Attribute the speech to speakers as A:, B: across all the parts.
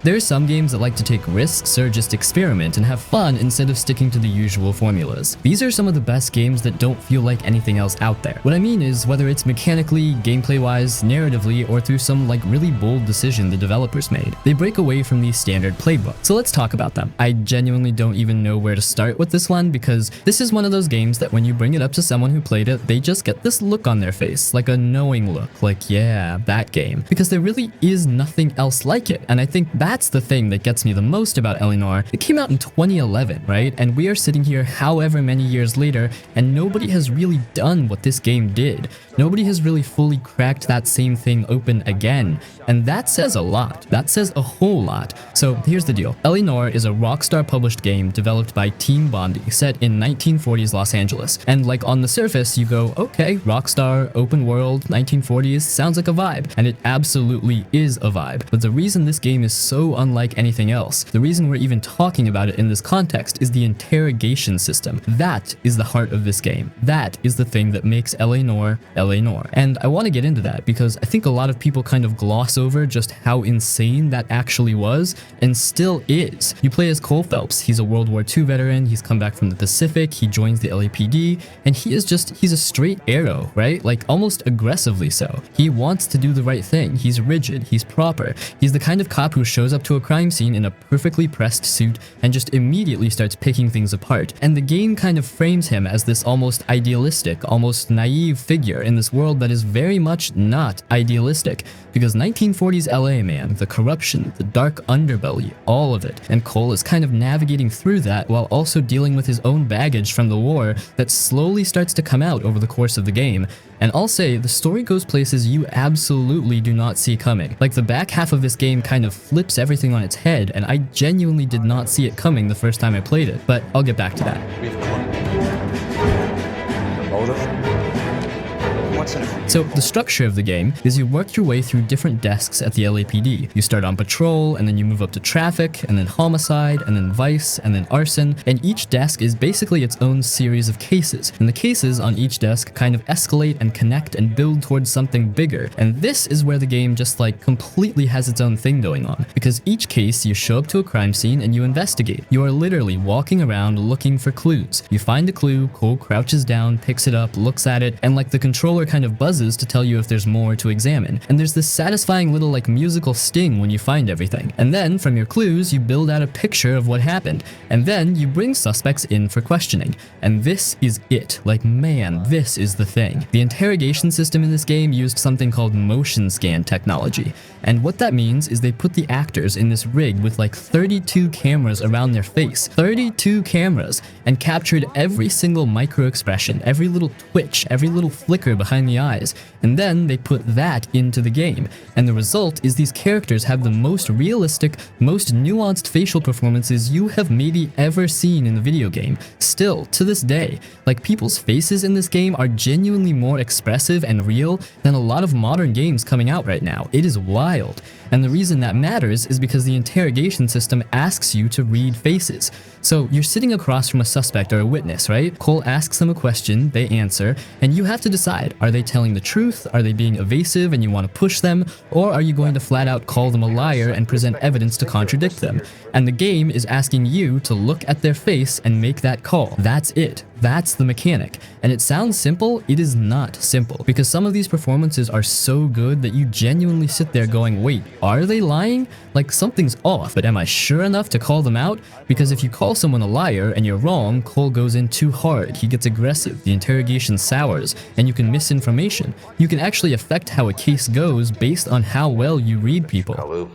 A: There are some games that like to take risks or just experiment and have fun instead of sticking to the usual formulas. These are some of the best games that don't feel like anything else out there. What I mean is, whether it's mechanically, gameplay-wise, narratively, or through some like really bold decision the developers made, they break away from the standard playbook. So let's talk about them. I genuinely don't even know where to start with this one, because this is one of those games that when you bring it up to someone who played it, they just get this look on their face, like a knowing look, like yeah, that game, because there really is nothing else like it. And I think that's the thing that gets me the most about Noire. It came out in 2011, right? And we are sitting here however many years later, and nobody has really done what this game did. Nobody has really fully cracked that same thing open again, and that says a lot. That says a whole lot. So here's the deal. Noire is a Rockstar published game developed by Team Bondi, set in 1940s Los Angeles. And like on the surface, you go, okay, Rockstar, open world, 1940s, sounds like a vibe. And it absolutely is a vibe. But the reason this game is so unlike anything else, the reason we're even talking about it in this context, is the interrogation system. That is the heart of this game. That is the thing that makes Noire. And I want to get into that because I think a lot of people kind of gloss over just how insane that actually was, and still is. You play as Cole Phelps. He's a World War II veteran. He's come back from the Pacific. He joins the LAPD, and he's a straight arrow, right? Like almost aggressively so. He wants to do the right thing. He's rigid. He's proper. He's the kind of cop who shows up to a crime scene in a perfectly pressed suit and just immediately starts picking things apart. And the game kind of frames him as this almost idealistic, almost naive figure in this world that is very much not idealistic, because 1940s LA, man, the corruption, the dark underbelly, all of it. And Cole is kind of navigating through that while also dealing with his own baggage from the war that slowly starts to come out over the course of the game. And I'll say, the story goes places you absolutely do not see coming. Like, the back half of this game kind of flips everything on its head, and I genuinely did not see it coming the first time I played it, but I'll get back to that.
B: We've caught the motive. What's in it?
A: So the structure of the game is you work your way through different desks at the LAPD. You start on patrol, and then you move up to traffic, and then homicide, and then vice, and then arson, and each desk is basically its own series of cases. And the cases on each desk kind of escalate and connect and build towards something bigger. And this is where the game just like completely has its own thing going on. Because each case, you show up to a crime scene and you investigate. You are literally walking around looking for clues. You find a clue, Cole crouches down, picks it up, looks at it, and like the controller kind of buzzes to tell you if there's more to examine. And there's this satisfying little like musical sting when you find everything. And then from your clues, you build out a picture of what happened. And then you bring suspects in for questioning. And this is it. Like, man, this is the thing. The interrogation system in this game used something called motion scan technology. And what that means is they put the actors in this rig with like 32 cameras around their face. 32 cameras! And captured every single micro expression, every little twitch, every little flicker behind the eyes. And then they put that into the game. And the result is these characters have the most realistic, most nuanced facial performances you have maybe ever seen in a video game. Still, to this day, like, people's faces in this game are genuinely more expressive and real than a lot of modern games coming out right now. It is wild. And the reason that matters is because the interrogation system asks you to read faces. So you're sitting across from a suspect or a witness, right? Cole asks them a question, they answer, and you have to decide, are they telling the truth? Are they being evasive and you want to push them? Or are you going to flat out call them a liar and present evidence to contradict them? And the game is asking you to look at their face and make that call. That's it. That's the mechanic. And it sounds simple, it is not simple. Because some of these performances are so good that you genuinely sit there going, wait, are they lying? Like, something's off, but am I sure enough to call them out? Because if you call someone a liar and you're wrong, Cole goes in too hard, he gets aggressive, the interrogation sours, and you can miss information. You can actually affect how a case goes based on how well you read people.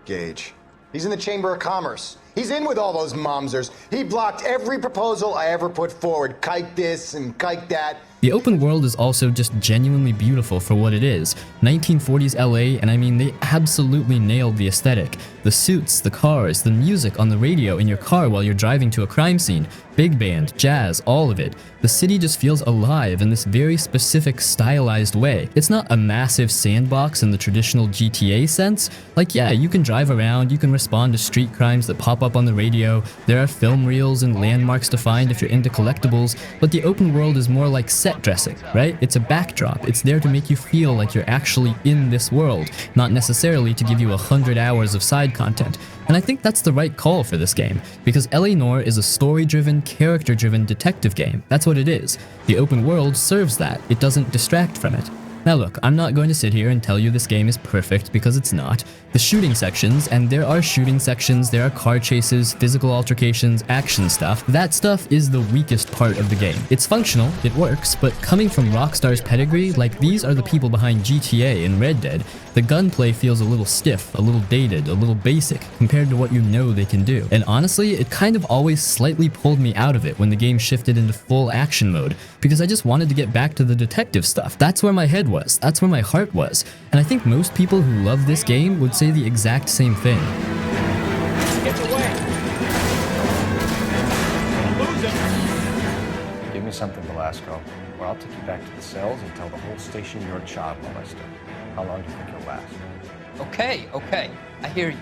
C: Gage. He's in the Chamber of Commerce. He's in with all those momsers. He blocked every proposal I ever put forward. Kike this and kike that.
A: The open world is also just genuinely beautiful for what it is. 1940s LA, and I mean, they absolutely nailed the aesthetic. The suits, the cars, the music on the radio in your car while you're driving to a crime scene, big band, jazz, all of it. The city just feels alive in this very specific stylized way. It's not a massive sandbox in the traditional GTA sense. Like, yeah, you can drive around, you can respond to street crimes that pop pop up on the radio, there are film reels and landmarks to find if you're into collectibles, but the open world is more like set dressing, right? It's a backdrop. It's there to make you feel like you're actually in this world, not necessarily to give you 100 hours of side content. And I think that's the right call for this game, because L.A. Noire is a story-driven, character-driven detective game. That's what it is. The open world serves that. It doesn't distract from it. Now look, I'm not going to sit here and tell you this game is perfect, because it's not. The shooting sections, and there are shooting sections, there are car chases, physical altercations, action stuff, that stuff is the weakest part of the game. It's functional, it works, but coming from Rockstar's pedigree, like these are the people behind GTA and Red Dead, the gunplay feels a little stiff, a little dated, a little basic, compared to what you know they can do. And honestly, it kind of always slightly pulled me out of it when the game shifted into full action mode, because I just wanted to get back to the detective stuff. That's where my head was, that's where my heart was, and I think most people who love this game would say the exact same thing.
B: Get away! Lose him! Give me something, Velasco, or I'll take you back to the cells and tell the whole station you're a child molester. How long do you think you'll last?
D: Okay, I hear you.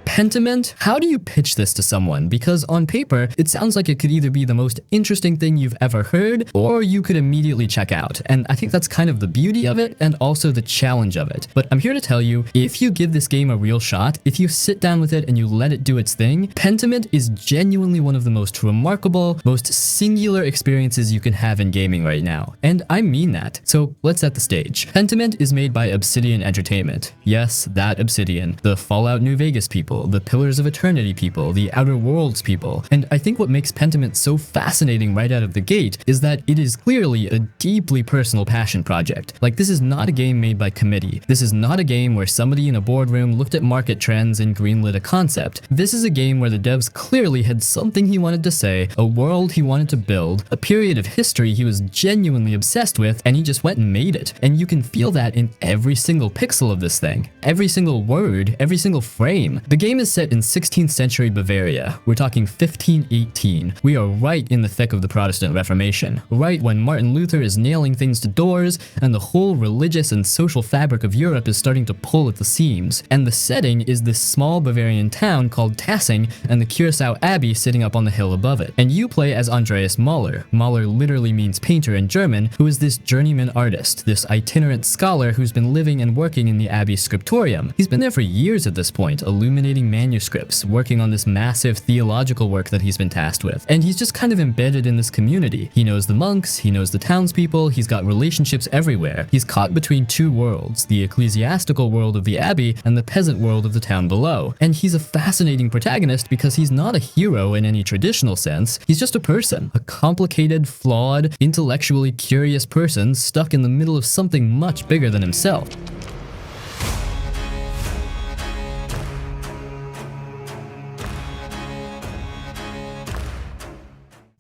A: Pentiment? How do you pitch this to someone? Because on paper, it sounds like it could either be the most interesting thing you've ever heard, or you could immediately check out. And I think that's kind of the beauty of it, and also the challenge of it. But I'm here to tell you, if you give this game a real shot, if you sit down with it and you let it do its thing, Pentiment is genuinely one of the most remarkable, most singular experiences you can have in gaming right now. And I mean that. So let's set the stage. Pentiment is made by Obsidian Entertainment. Yes, that Obsidian. The Fallout New Vegas people, the Pillars of Eternity people, the Outer Worlds people. And I think what makes Pentiment so fascinating right out of the gate is that it is clearly a deeply personal passion project. Like, this is not a game made by committee. This is not a game where somebody in a boardroom looked at market trends and greenlit a concept. This is a game where the devs clearly had something he wanted to say, a world he wanted to build, a period of history he was genuinely obsessed with, and he just went and made it. And you can feel that in every single pixel of this thing. Every single word, every single frame. The game is set in 16th century Bavaria. We're talking 1518. We are right in the thick of the Protestant Reformation, right when Martin Luther is nailing things to doors and the whole religious and social fabric of Europe is starting to pull at the seams. And the setting is this small Bavarian town called Tassing and the Curacao Abbey sitting up on the hill above it. And you play as Andreas Mahler. Mahler literally means painter in German, who is this journeyman artist, this itinerant scholar who's been living and working in the Abbey scriptorium. He's been there for years at this point, illuminating manuscripts, working on this massive theological work that he's been tasked with. And he's just kind of embedded in this community. He knows the monks, he knows the townspeople, he's got relationships everywhere. He's caught between two worlds, the ecclesiastical world of the abbey and the peasant world of the town below. And he's a fascinating protagonist because he's not a hero in any traditional sense. He's just a person, a complicated, flawed, intellectually curious person stuck in the middle of something much bigger than himself.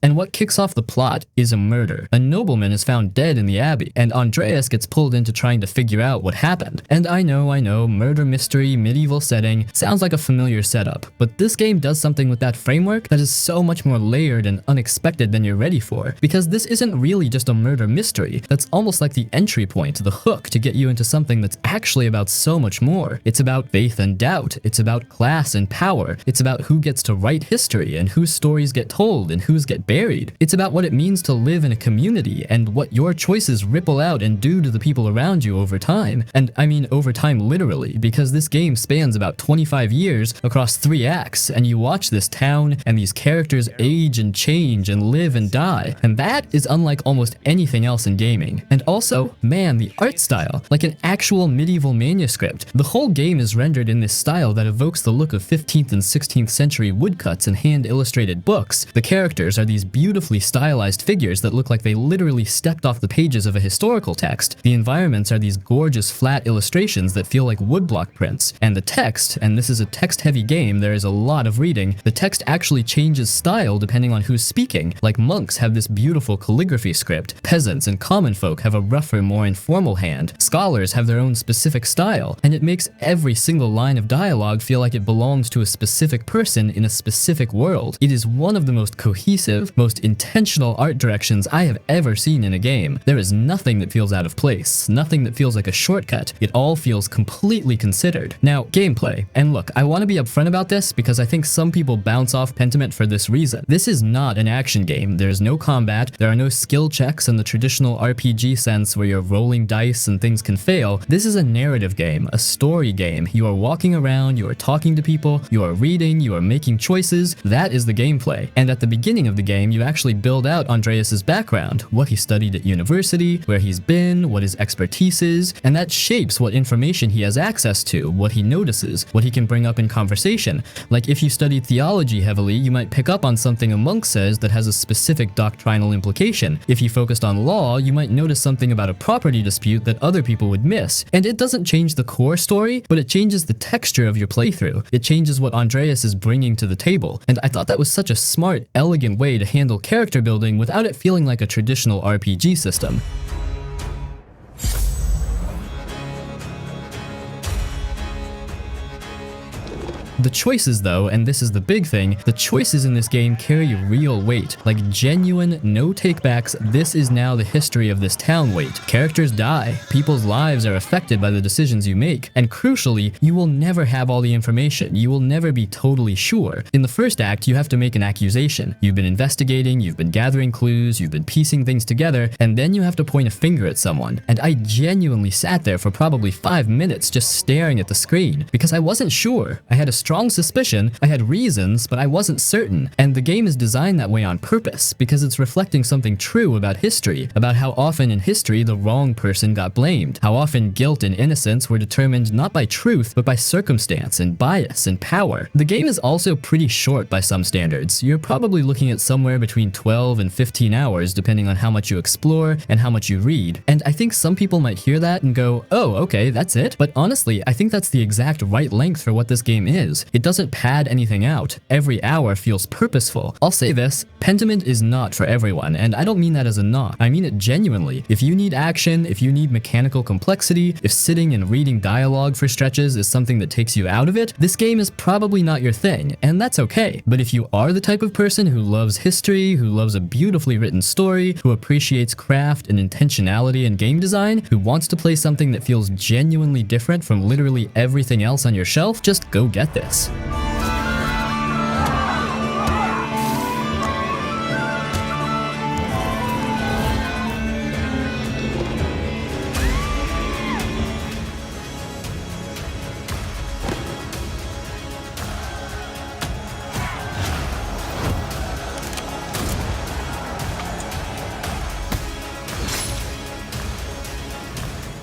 A: And what kicks off the plot is a murder. A nobleman is found dead in the abbey, and Andreas gets pulled into trying to figure out what happened. And I know, murder mystery, medieval setting, sounds like a familiar setup, but this game does something with that framework that is so much more layered and unexpected than you're ready for. Because this isn't really just a murder mystery, that's almost like the entry point, the hook to get you into something that's actually about so much more. It's about faith and doubt, it's about class and power, it's about who gets to write history and whose stories get told and whose get buried. It's about what it means to live in a community and what your choices ripple out and do to the people around you over time. And I mean over time literally, because this game spans about 25 years across 3 acts, and you watch this town and these characters age and change and live and die. And that is unlike almost anything else in gaming. And also, man, the art style, like an actual medieval manuscript. The whole game is rendered in this style that evokes the look of 15th and 16th century woodcuts and hand-illustrated books. The characters are these beautifully stylized figures that look like they literally stepped off the pages of a historical text. The environments are these gorgeous flat illustrations that feel like woodblock prints. And the text, and this is a text-heavy game, there is a lot of reading, the text actually changes style depending on who's speaking. Like monks have this beautiful calligraphy script, peasants and common folk have a rougher, more informal hand, scholars have their own specific style, and it makes every single line of dialogue feel like it belongs to a specific person in a specific world. It is one of the most cohesive, detailed, most intentional art directions I have ever seen in a game. There is nothing that feels out of place, nothing that feels like a shortcut. It all feels completely considered. Now, gameplay. And look, I want to be upfront about this because I think some people bounce off Pentiment for this reason. This is not an action game. There's no combat, there are no skill checks in the traditional RPG sense where you're rolling dice and things can fail. This is a narrative game, a story game. You are walking around, you are talking to people, you are reading, you are making choices. That is the gameplay. And at the beginning of the game, you actually build out Andreas's background, what he studied at university, where he's been, what his expertise is, and that shapes what information he has access to, what he notices, what he can bring up in conversation. Like if you studied theology heavily, you might pick up on something a monk says that has a specific doctrinal implication. If you focused on law, you might notice something about a property dispute that other people would miss. And it doesn't change the core story, but it changes the texture of your playthrough. It changes what Andreas is bringing to the table. And I thought that was such a smart, elegant way to handle character building without it feeling like a traditional RPG system. The choices though, and this is the big thing, the choices in this game carry real weight, like genuine, no takebacks, this is now the history of this town weight. Characters die, people's lives are affected by the decisions you make, and crucially, you will never have all the information, you will never be totally sure. In the first act, you have to make an accusation. You've been investigating, you've been gathering clues, you've been piecing things together, and then you have to point a finger at someone. And I genuinely sat there for probably 5 minutes just staring at the screen, because I wasn't sure. I had a strong suspicion, I had reasons, but I wasn't certain. And the game is designed that way on purpose, because it's reflecting something true about history, about how often in history the wrong person got blamed, how often guilt and innocence were determined not by truth, but by circumstance and bias and power. The game is also pretty short by some standards. You're probably looking at somewhere between 12 and 15 hours, depending on how much you explore and how much you read. And I think some people might hear that and go, oh, okay, that's it. But honestly, I think that's the exact right length for what this game is. It doesn't pad anything out. Every hour feels purposeful. I'll say this, Pentiment is not for everyone, and I don't mean that as a knock. I mean it genuinely. If you need action, if you need mechanical complexity, if sitting and reading dialogue for stretches is something that takes you out of it, this game is probably not your thing, and that's okay. But if you are the type of person who loves history, who loves a beautifully written story, who appreciates craft and intentionality in game design, who wants to play something that feels genuinely different from literally everything else on your shelf, just go get this.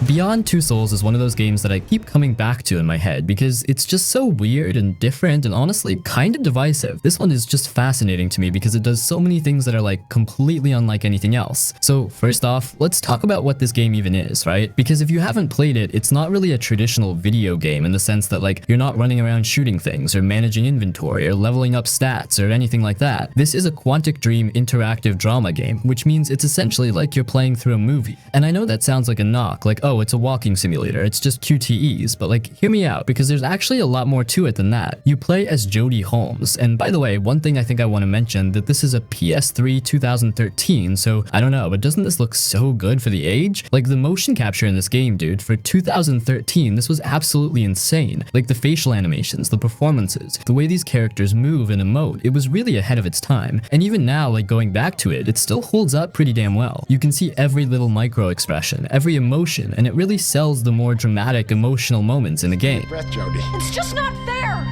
A: Beyond Two Souls is one of those games that I keep coming back to in my head because it's just so weird and different and honestly kind of divisive. This one is just fascinating to me because it does so many things that are like completely unlike anything else. So first off, let's talk about what this game even is, right? Because if you haven't played it, it's not really a traditional video game in the sense that like you're not running around shooting things or managing inventory or leveling up stats or anything like that. This is a Quantic Dream interactive drama game, which means it's essentially like you're playing through a movie. And I know that sounds like a knock, like, oh, it's a walking simulator, it's just QTEs, but like, hear me out, because there's actually a lot more to it than that. You play as Jodie Holmes, and by the way, one thing I think I want to mention, that this is a PS3 2013, so I don't know, but doesn't this look so good for the age? Like, the motion capture in this game, dude, for 2013, this was absolutely insane. Like, the facial animations, the performances, the way these characters move and emote, it was really ahead of its time. And even now, like, going back to it, it still holds up pretty damn well. You can see every little micro expression, every emotion, and it really sells the more dramatic emotional moments in the game.
C: Breath, Jody.
E: It's just not fair!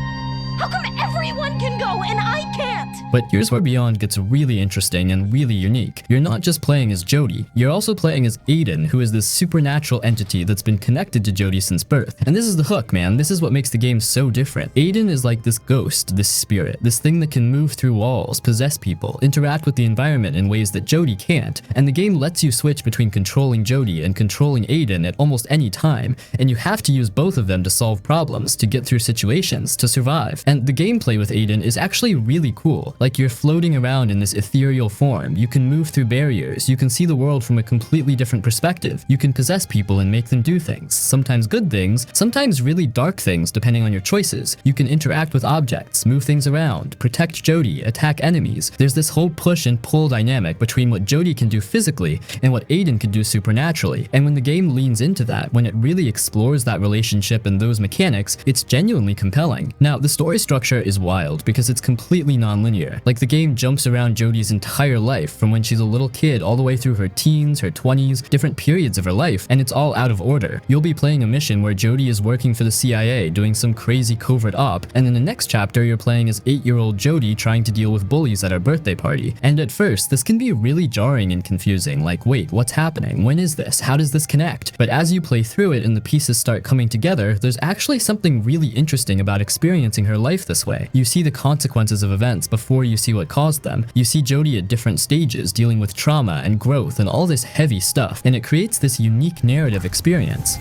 E: How come everyone can go and I can't?
A: But here's where Beyond gets really interesting and really unique. You're not just playing as Jodie, you're also playing as Aiden, who is this supernatural entity that's been connected to Jodie since birth. And this is the hook, man. This is what makes the game so different. Aiden is like this ghost, this spirit, this thing that can move through walls, possess people, interact with the environment in ways that Jodie can't. And the game lets you switch between controlling Jodie and controlling Aiden at almost any time, and you have to use both of them to solve problems, to get through situations, to survive. And the gameplay gameplay with Aiden is actually really cool. Like, you're floating around in this ethereal form, you can move through barriers, you can see the world from a completely different perspective, you can possess people and make them do things, sometimes good things, sometimes really dark things depending on your choices. You can interact with objects, move things around, protect Jodie, attack enemies. There's this whole push and pull dynamic between what Jodie can do physically and what Aiden can do supernaturally. And when the game leans into that, when it really explores that relationship and those mechanics, it's genuinely compelling. Now, the story structure is wild because it's completely non-linear. Like, the game jumps around Jodie's entire life from when she's a little kid all the way through her teens, her 20s, different periods of her life, and it's all out of order. You'll be playing a mission where Jodie is working for the CIA doing some crazy covert op, and in the next chapter you're playing as 8-year-old Jodie trying to deal with bullies at her birthday party. And at first, this can be really jarring and confusing, like, wait, what's happening? When is this? How does this connect? But as you play through it and the pieces start coming together, there's actually something really interesting about experiencing her life this way. You see the consequences of events before you see what caused them. You see Jodie at different stages dealing with trauma and growth and all this heavy stuff, and it creates this unique narrative experience.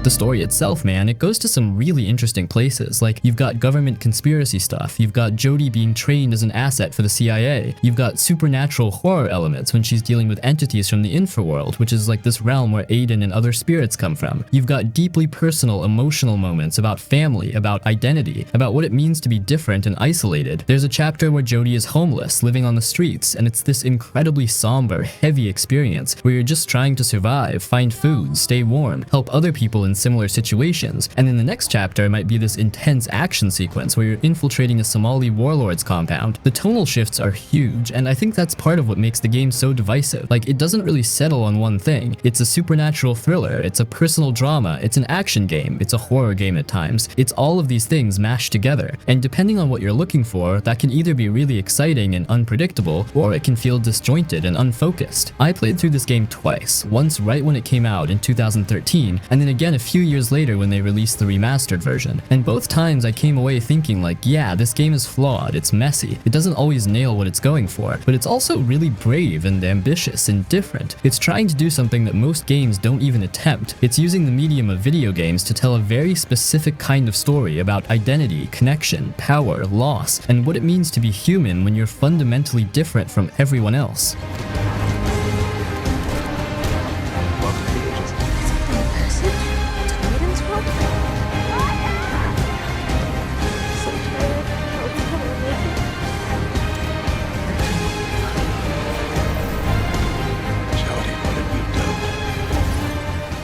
A: The story itself, man, it goes to some really interesting places. Like, you've got government conspiracy stuff, you've got Jodie being trained as an asset for the CIA, you've got supernatural horror elements when she's dealing with entities from the infraworld, which is like this realm where Aiden and other spirits come from. You've got deeply personal, emotional moments about family, about identity, about what it means to be different and isolated. There's a chapter where Jodie is homeless, living on the streets, and it's this incredibly somber, heavy experience where you're just trying to survive, find food, stay warm, help other people in similar situations. And then the next chapter might be this intense action sequence where you're infiltrating a Somali warlord's compound. The tonal shifts are huge, and I think that's part of what makes the game so divisive. Like, it doesn't really settle on one thing. It's a supernatural thriller, it's a personal drama, it's an action game, it's a horror game at times. It's all of these things mashed together, and depending on what you're looking for, that can either be really exciting and unpredictable, or it can feel disjointed and unfocused. I played through this game twice, once right when it came out in 2013, and then again a few years later when they released the remastered version. And both times I came away thinking like, yeah, this game is flawed, it's messy, it doesn't always nail what it's going for, but it's also really brave and ambitious and different. It's trying to do something that most games don't even attempt. It's using the medium of video games to tell a very specific kind of story about identity, connection, power, loss, and what it means to be human when you're fundamentally different from everyone else.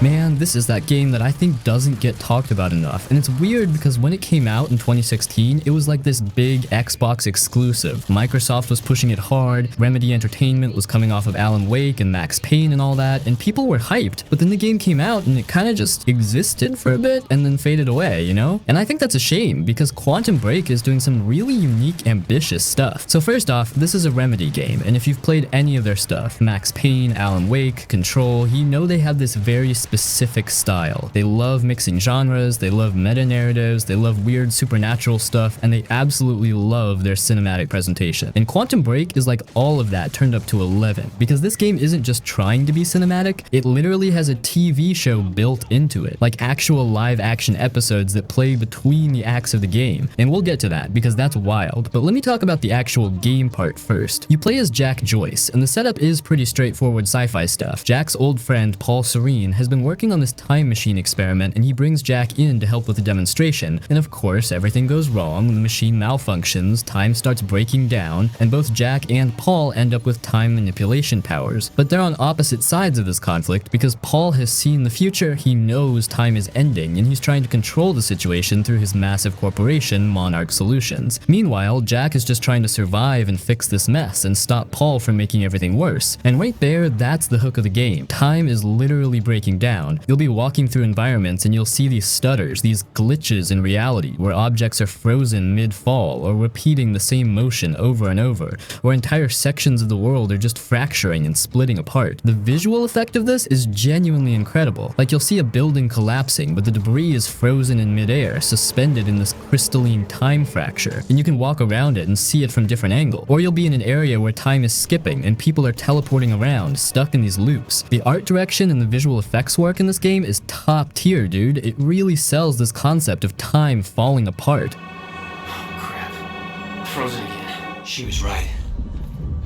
A: Man, this is that game that I think doesn't get talked about enough, and it's weird because when it came out in 2016, it was like this big Xbox exclusive. Microsoft was pushing it hard, Remedy Entertainment was coming off of Alan Wake and Max Payne and all that, and people were hyped, but then the game came out and it kind of just existed for a bit and then faded away, you know? And I think that's a shame because Quantum Break is doing some really unique, ambitious stuff. So first off, this is a Remedy game, and if you've played any of their stuff, Max Payne, Alan Wake, Control, you know they have this very specific style. They love mixing genres, they love meta-narratives, they love weird supernatural stuff, and they absolutely love their cinematic presentation. And Quantum Break is like all of that turned up to 11, because this game isn't just trying to be cinematic, it literally has a TV show built into it, like actual live-action episodes that play between the acts of the game. And we'll get to that, because that's wild, but let me talk about the actual game part first. You play as Jack Joyce, and the setup is pretty straightforward sci-fi stuff. Jack's old friend, Paul Serene, has been working on this time machine experiment, and he brings Jack in to help with the demonstration. And of course, everything goes wrong, the machine malfunctions, time starts breaking down, and both Jack and Paul end up with time manipulation powers. But they're on opposite sides of this conflict because Paul has seen the future, he knows time is ending, and he's trying to control the situation through his massive corporation, Monarch Solutions. Meanwhile, Jack is just trying to survive and fix this mess and stop Paul from making everything worse. And right there, that's the hook of the game. Time is literally breaking down. You'll be walking through environments and you'll see these stutters, these glitches in reality, where objects are frozen mid-fall or repeating the same motion over and over, or entire sections of the world are just fracturing and splitting apart. The visual effect of this is genuinely incredible. Like, you'll see a building collapsing, but the debris is frozen in midair, suspended in this crystalline time fracture, and you can walk around it and see it from different angles. Or you'll be in an area where time is skipping and people are teleporting around, stuck in these loops. The art direction and the visual effects physics work in this game is top tier, dude. It really sells this concept of time falling apart.
F: Oh, crap. Frozen again. She was right.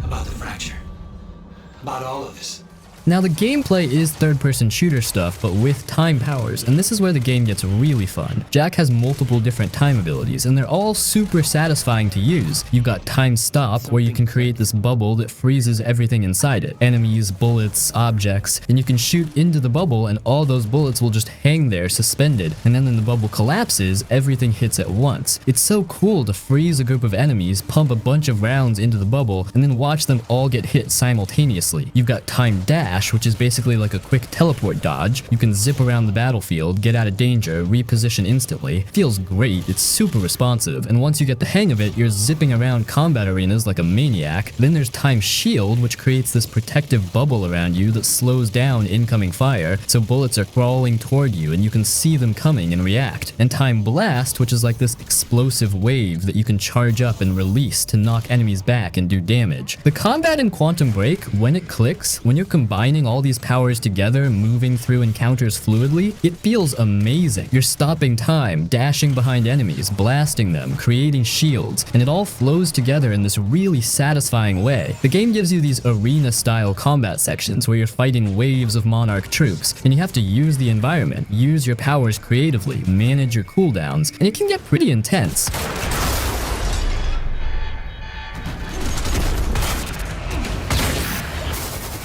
F: About the fracture. About all of this.
A: Now the gameplay is third-person shooter stuff, but with time powers, and this is where the game gets really fun. Jack has multiple different time abilities, and they're all super satisfying to use. You've got time stop, where you can create this bubble that freezes everything inside it. Enemies, bullets, objects, and you can shoot into the bubble and all those bullets will just hang there suspended, and then when the bubble collapses, everything hits at once. It's so cool to freeze a group of enemies, pump a bunch of rounds into the bubble, and then watch them all get hit simultaneously. You've got time dash, which is basically like a quick teleport dodge. You can zip around the battlefield, get out of danger, reposition instantly. Feels great, it's super responsive, and once you get the hang of it, you're zipping around combat arenas like a maniac. Then there's time shield, which creates this protective bubble around you that slows down incoming fire, so bullets are crawling toward you and you can see them coming and react. And time blast, which is like this explosive wave that you can charge up and release to knock enemies back and do damage. The combat in Quantum Break, when it clicks, when you're combining all these powers together, moving through encounters fluidly, it feels amazing. You're stopping time, dashing behind enemies, blasting them, creating shields, and it all flows together in this really satisfying way. The game gives you these arena-style combat sections where you're fighting waves of Monarch troops, and you have to use the environment, use your powers creatively, manage your cooldowns, and it can get pretty intense.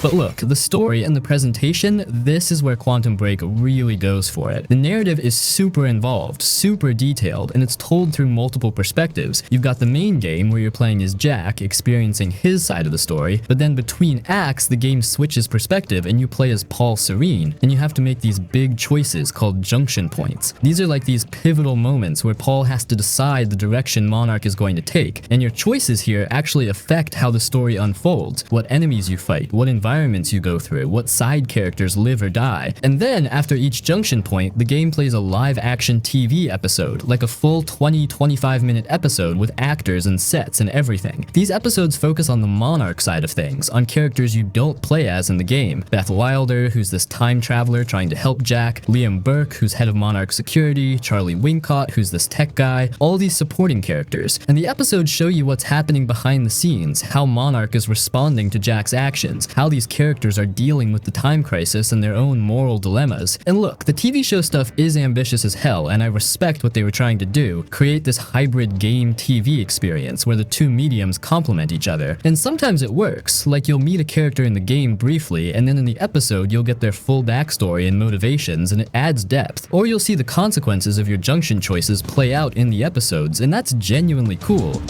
A: But look, the story and the presentation, this is where Quantum Break really goes for it. The narrative is super involved, super detailed, and it's told through multiple perspectives. You've got the main game where you're playing as Jack, experiencing his side of the story, but then between acts, the game switches perspective and you play as Paul Serene, and you have to make these big choices called junction points. These are like these pivotal moments where Paul has to decide the direction Monarch is going to take, and your choices here actually affect how the story unfolds, what enemies you fight, what environments you go through, what side characters live or die. And then, after each junction point, the game plays a live-action TV episode, like a full 20-25 minute episode with actors and sets and everything. These episodes focus on the Monarch side of things, on characters you don't play as in the game. Beth Wilder, who's this time traveler trying to help Jack, Liam Burke, who's head of Monarch security, Charlie Wincott, who's this tech guy, all these supporting characters. And the episodes show you what's happening behind the scenes, how Monarch is responding to Jack's actions, how these characters are dealing with the time crisis and their own moral dilemmas. And look, the TV show stuff is ambitious as hell, and I respect what they were trying to do, create this hybrid game TV experience where the two mediums complement each other. And sometimes it works, like you'll meet a character in the game briefly, and then in the episode you'll get their full backstory and motivations, and it adds depth. Or you'll see the consequences of your junction choices play out in the episodes, and that's genuinely cool.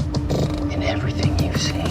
F: In everything you've seen,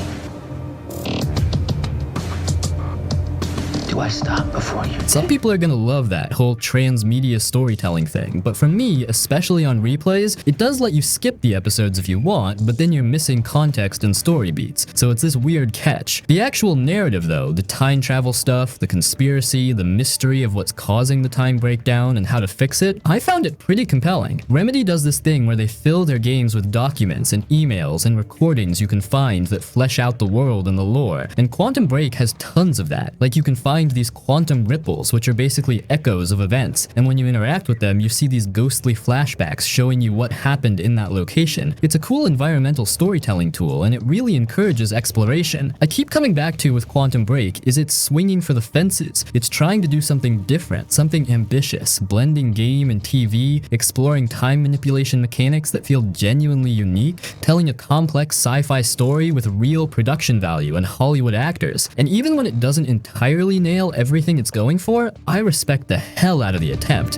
F: do I stop before you?
A: Some people are gonna love that whole transmedia storytelling thing, but for me, especially on replays, it does let you skip the episodes if you want, but then you're missing context and story beats, so it's this weird catch. The actual narrative though, the time travel stuff, the conspiracy, the mystery of what's causing the time breakdown and how to fix it, I found it pretty compelling. Remedy does this thing where they fill their games with documents and emails and recordings you can find that flesh out the world and the lore, and Quantum Break has tons of that. Like you can find these quantum ripples, which are basically echoes of events, and when you interact with them, you see these ghostly flashbacks showing you what happened in that location. It's a cool environmental storytelling tool, and it really encourages exploration. I keep coming back to with Quantum Break is it's swinging for the fences. It's trying to do something different, something ambitious, blending game and TV, exploring time manipulation mechanics that feel genuinely unique, telling a complex sci-fi story with real production value and Hollywood actors. And even when it doesn't entirely nail everything it's going for, I respect the hell out of the attempt.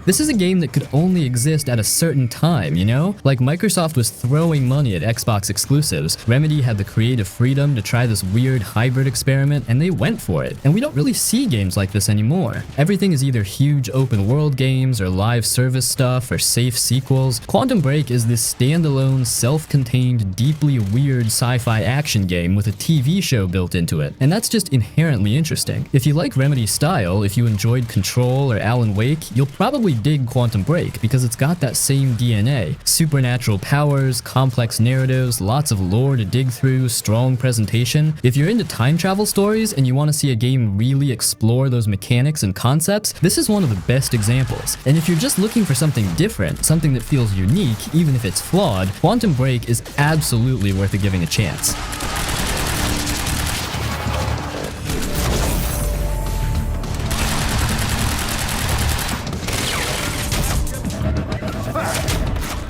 A: This is a game that could only exist at a certain time, you know? Like Microsoft was throwing money at Xbox exclusives, Remedy had the creative freedom to try this weird hybrid experiment, and they went for it. And we don't really see games like this anymore. Everything is either huge open world games, or live service stuff, or safe sequels. Quantum Break is this standalone, self-contained, deeply weird sci-fi action game with a TV show built into it, and that's just inherently interesting. If you like Remedy's style, if you enjoyed Control or Alan Wake, you'll probably really dig Quantum Break because it's got that same DNA. Supernatural powers, complex narratives, lots of lore to dig through, strong presentation. If you're into time travel stories and you want to see a game really explore those mechanics and concepts, this is one of the best examples. And if you're just looking for something different, something that feels unique, even if it's flawed, Quantum Break is absolutely worth it giving a chance.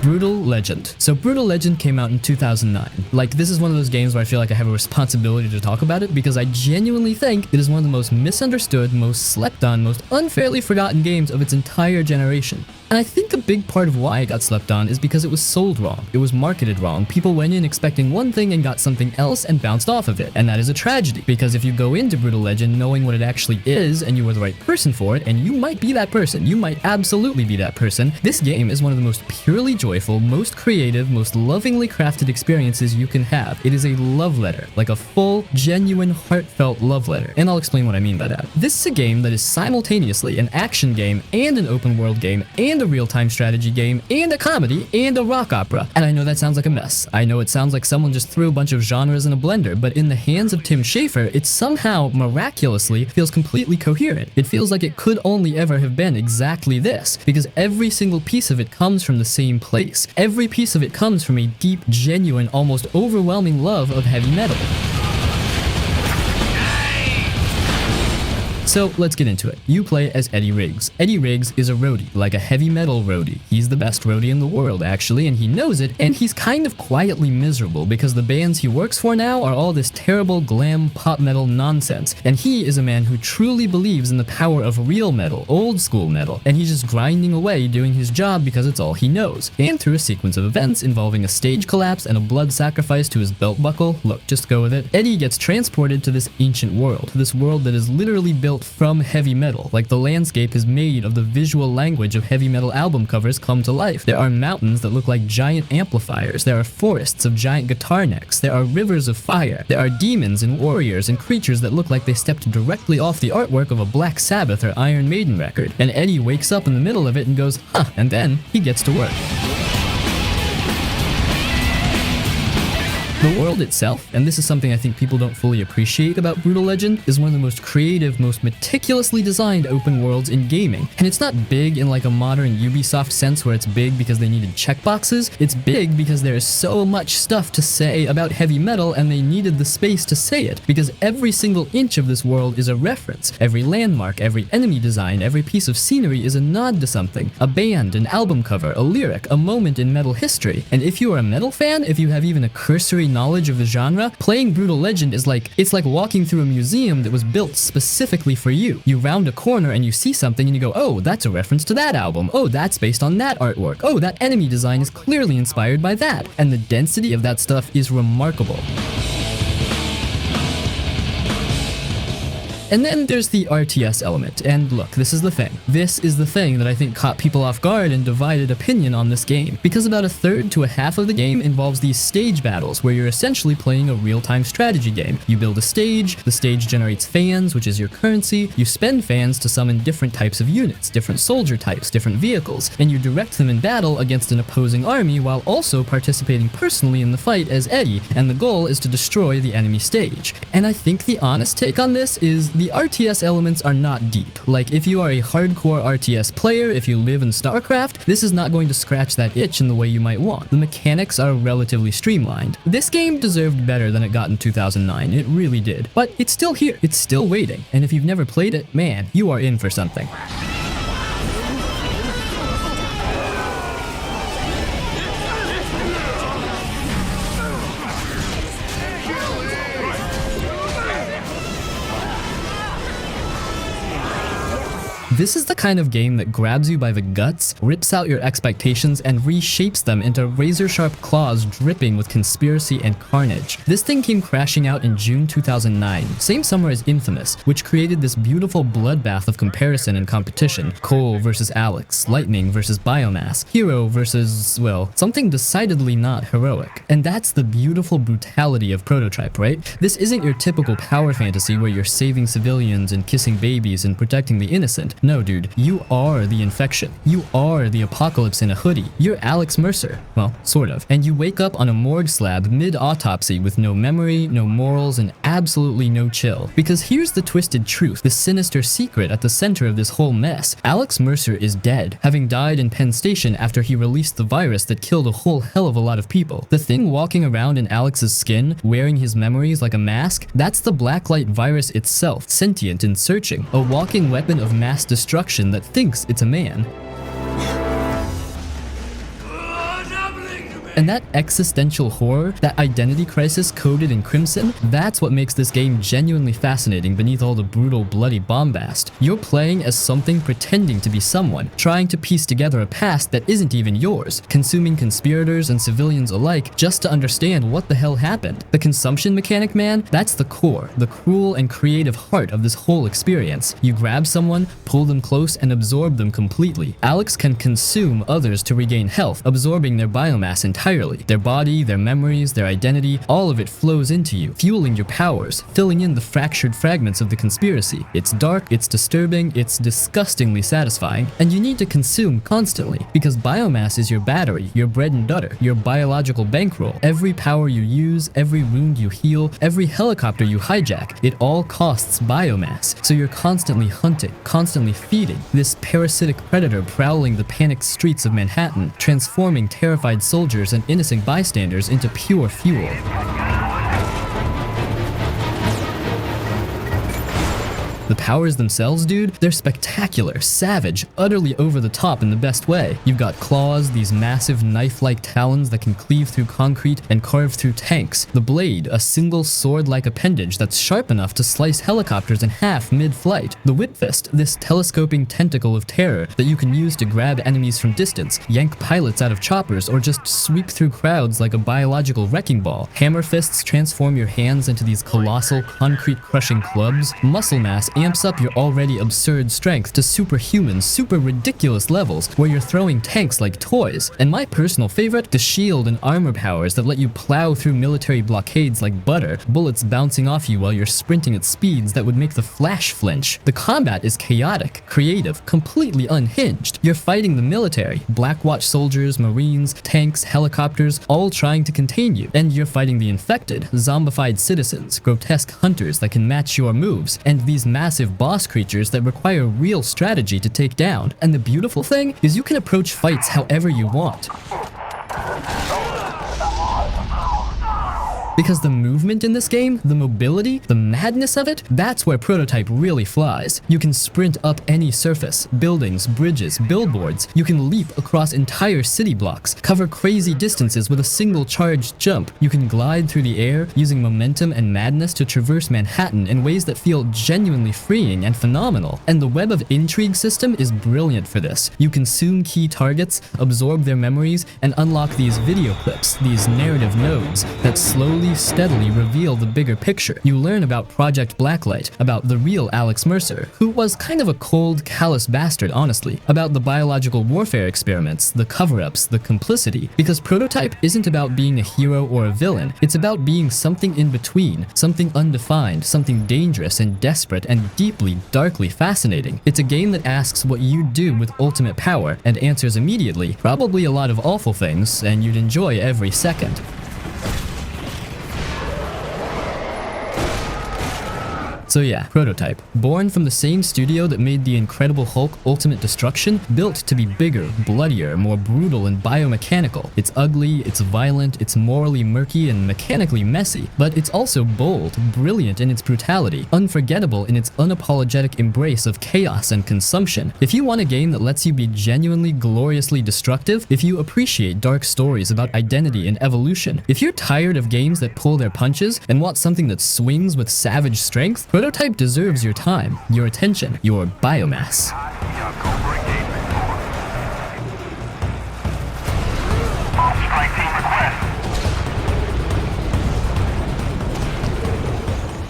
A: Brutal Legend. So Brutal Legend came out in 2009. Like, this is one of those games where I feel like I have a responsibility to talk about it because I genuinely think it is one of the most misunderstood, most slept on, most unfairly forgotten games of its entire generation. And I think a big part of why it got slept on is because it was sold wrong. It was marketed wrong. People went in expecting one thing and got something else and bounced off of it. And that is a tragedy, because if you go into Brutal Legend knowing what it actually is and you are the right person for it, and you might be that person, you might absolutely be that person, this game is one of the most purely joyful, most creative, most lovingly crafted experiences you can have. It is a love letter, like a full, genuine, heartfelt love letter. And I'll explain what I mean by that. This is a game that is simultaneously an action game and an open world game and a real-time strategy game and a comedy and a rock opera. And I know that sounds like a mess. I know it sounds like someone just threw a bunch of genres in a blender, but in the hands of Tim Schafer, it somehow, miraculously, feels completely coherent. It feels like it could only ever have been exactly this, because every single piece of it comes from the same place. Every piece of it comes from a deep, genuine, almost overwhelming love of heavy metal. So let's get into it. You play as Eddie Riggs. Eddie Riggs is a roadie, like a heavy metal roadie. He's the best roadie in the world, actually, and he knows it, and he's kind of quietly miserable because the bands he works for now are all this terrible glam pop metal nonsense, and he is a man who truly believes in the power of real metal, old school metal, and he's just grinding away doing his job because it's all he knows. And through a sequence of events involving a stage collapse and a blood sacrifice to his belt buckle, look, just go with it, Eddie gets transported to this ancient world, this world that is literally built from heavy metal, like the landscape is made of the visual language of heavy metal album covers come to life. There are mountains that look like giant amplifiers, there are forests of giant guitar necks, there are rivers of fire, there are demons and warriors and creatures that look like they stepped directly off the artwork of a Black Sabbath or Iron Maiden record, and Eddie wakes up in the middle of it and goes, huh, and then he gets to work. The world itself, and this is something I think people don't fully appreciate about Brutal Legend, is one of the most creative, most meticulously designed open worlds in gaming. And it's not big in like a modern Ubisoft sense where it's big because they needed checkboxes. It's big because there is so much stuff to say about heavy metal and they needed the space to say it, because every single inch of this world is a reference. Every landmark, every enemy design, every piece of scenery is a nod to something. A band, an album cover, a lyric, a moment in metal history. And if you are a metal fan, if you have even a cursory knowledge of the genre, playing Brutal Legend is like, it's like walking through a museum that was built specifically for you. You round a corner and you see something and you go, oh, that's a reference to that album. Oh, that's based on that artwork. Oh, that enemy design is clearly inspired by that. And the density of that stuff is remarkable. And then there's the RTS element, and look, this is the thing. This is the thing that I think caught people off guard and divided opinion on this game, because about a third to a half of the game involves these stage battles, where you're essentially playing a real-time strategy game. You build a stage, the stage generates fans, which is your currency, you spend fans to summon different types of units, different soldier types, different vehicles, and you direct them in battle against an opposing army while also participating personally in the fight as Eddie, and the goal is to destroy the enemy stage. And I think the honest take on this is the RTS elements are not deep. Like, if you are a hardcore RTS player, if you live in StarCraft, this is not going to scratch that itch in the way you might want. The mechanics are relatively streamlined. This game deserved better than it got in 2009, it really did. But it's still here, it's still waiting, and if you've never played it, man, you are in for something. This is the kind of game that grabs you by the guts, rips out your expectations, and reshapes them into razor-sharp claws dripping with conspiracy and carnage. This thing came crashing out in June 2009, same summer as Infamous, which created this beautiful bloodbath of comparison and competition. Cole versus Alex, Lightning versus Biomass, Hero versus, well, something decidedly not heroic. And that's the beautiful brutality of Prototype, right? This isn't your typical power fantasy where you're saving civilians and kissing babies and protecting the innocent. No, dude, you are the infection. You are the apocalypse in a hoodie. You're Alex Mercer. Well, sort of. And you wake up on a morgue slab mid-autopsy with no memory, no morals, and absolutely no chill. Because here's the twisted truth, the sinister secret at the center of this whole mess. Alex Mercer is dead, having died in Penn Station after he released the virus that killed a whole hell of a lot of people. The thing walking around in Alex's skin, wearing his memories like a mask, that's the blacklight virus itself, sentient and searching, a walking weapon of mass destruction that thinks it's a man. And that existential horror, that identity crisis coded in crimson, that's what makes this game genuinely fascinating beneath all the brutal, bloody bombast. You're playing as something pretending to be someone, trying to piece together a past that isn't even yours, consuming conspirators and civilians alike just to understand what the hell happened. The consumption mechanic, man, that's the core, the cruel and creative heart of this whole experience. You grab someone, pull them close, and absorb them completely. Alex can consume others to regain health, absorbing their biomass entirely. Their body, their memories, their identity, all of it flows into you, fueling your powers, filling in the fractured fragments of the conspiracy. It's dark, it's disturbing, it's disgustingly satisfying, and you need to consume constantly, because biomass is your battery, your bread and butter, your biological bankroll. Every power you use, every wound you heal, every helicopter you hijack, it all costs biomass. So you're constantly hunting, constantly feeding, this parasitic predator prowling the panicked streets of Manhattan, transforming terrified soldiers and innocent bystanders into pure fuel. The powers themselves, dude, they're spectacular, savage, utterly over the top in the best way. You've got claws, these massive knife-like talons that can cleave through concrete and carve through tanks. The blade, a single sword-like appendage that's sharp enough to slice helicopters in half mid-flight. The whip fist, this telescoping tentacle of terror that you can use to grab enemies from distance, yank pilots out of choppers, or just sweep through crowds like a biological wrecking ball. Hammer fists transform your hands into these colossal, concrete-crushing clubs. Muscle mass amps up your already absurd strength to superhuman, super ridiculous levels where you're throwing tanks like toys. And my personal favorite, the shield and armor powers that let you plow through military blockades like butter, bullets bouncing off you while you're sprinting at speeds that would make the Flash flinch. The combat is chaotic, creative, completely unhinged. You're fighting the military, Blackwatch soldiers, marines, tanks, helicopters, all trying to contain you. And you're fighting the infected, zombified citizens, grotesque hunters that can match your moves, and these massive boss creatures that require real strategy to take down. And the beautiful thing is you can approach fights however you want. Because the movement in this game, the mobility, the madness of it, that's where Prototype really flies. You can sprint up any surface, buildings, bridges, billboards. You can leap across entire city blocks, cover crazy distances with a single charged jump. You can glide through the air, using momentum and madness to traverse Manhattan in ways that feel genuinely freeing and phenomenal. And the web of intrigue system is brilliant for this. You consume key targets, absorb their memories, and unlock these video clips, these narrative nodes that slowly, steadily reveal the bigger picture. You learn about Project Blacklight, about the real Alex Mercer, who was kind of a cold, callous bastard, honestly, about the biological warfare experiments, the cover-ups, the complicity, because Prototype isn't about being a hero or a villain, it's about being something in between, something undefined, something dangerous and desperate and deeply, darkly fascinating. It's a game that asks what you'd do with ultimate power, and answers immediately, probably a lot of awful things, and you'd enjoy every second. So yeah, Prototype. Born from the same studio that made the Incredible Hulk Ultimate Destruction, built to be bigger, bloodier, more brutal and biomechanical. It's ugly, it's violent, it's morally murky and mechanically messy, but it's also bold, brilliant in its brutality, unforgettable in its unapologetic embrace of chaos and consumption. If you want a game that lets you be genuinely gloriously destructive, if you appreciate dark stories about identity and evolution, if you're tired of games that pull their punches and want something that swings with savage strength, Prototype deserves your time, your attention, your biomass.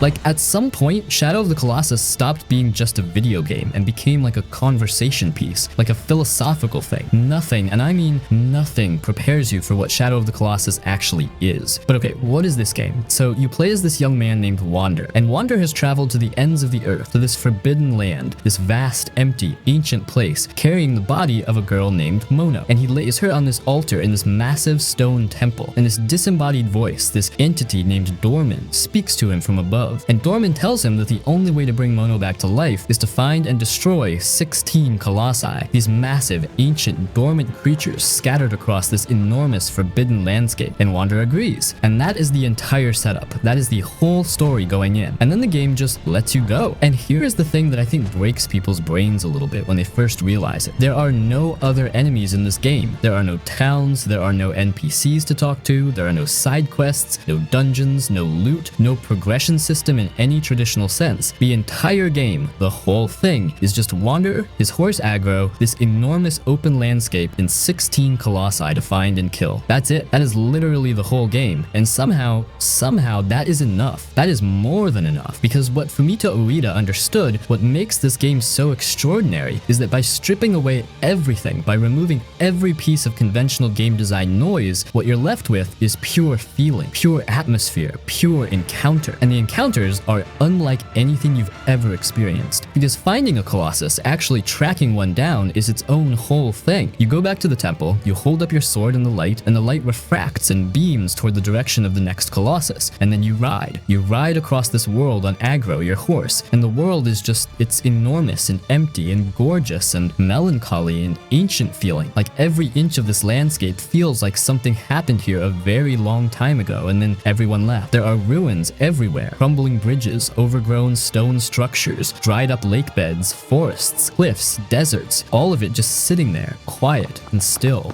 A: Like, at some point, Shadow of the Colossus stopped being just a video game and became like a conversation piece, like a philosophical thing. Nothing, and I mean nothing, prepares you for what Shadow of the Colossus actually is. But okay, what is this game? So you play as this young man named Wander, and Wander has traveled to the ends of the earth, to this forbidden land, this vast, empty, ancient place, carrying the body of a girl named Mono. And he lays her on this altar in this massive stone temple, and this disembodied voice, this entity named Dorman, speaks to him from above. And Dorman tells him that the only way to bring Mono back to life is to find and destroy 16 colossi, these massive, ancient, dormant creatures scattered across this enormous, forbidden landscape. And Wander agrees. And that is the entire setup. That is the whole story going in. And then the game just lets you go. And here is the thing that I think breaks people's brains a little bit when they first realize it. There are no other enemies in this game. There are no towns, there are no NPCs to talk to, there are no side quests, no dungeons, no loot, no progression system in any traditional sense. The entire game, the whole thing, is just Wander, his horse aggro, this enormous open landscape, and 16 colossi to find and kill. That's it. That is literally the whole game. And somehow that is enough. That is more than enough. Because what Fumito Ueda understood, what makes this game so extraordinary, is that by stripping away everything, by removing every piece of conventional game design noise, what you're left with is pure feeling, pure atmosphere, pure encounter. And the encounters are unlike anything you've ever experienced. Because finding a Colossus, actually tracking one down, is its own whole thing. You go back to the temple, you hold up your sword in the light, and the light refracts and beams toward the direction of the next Colossus. And then you ride. You ride across this world on Aggro, your horse. And the world is just, it's enormous and empty and gorgeous and melancholy and ancient feeling. Like every inch of this landscape feels like something happened here a very long time ago and then everyone left. There are ruins everywhere, crumbling bridges, overgrown stone structures, dried up lake beds, forests, cliffs, deserts, all of it just sitting there, quiet and still.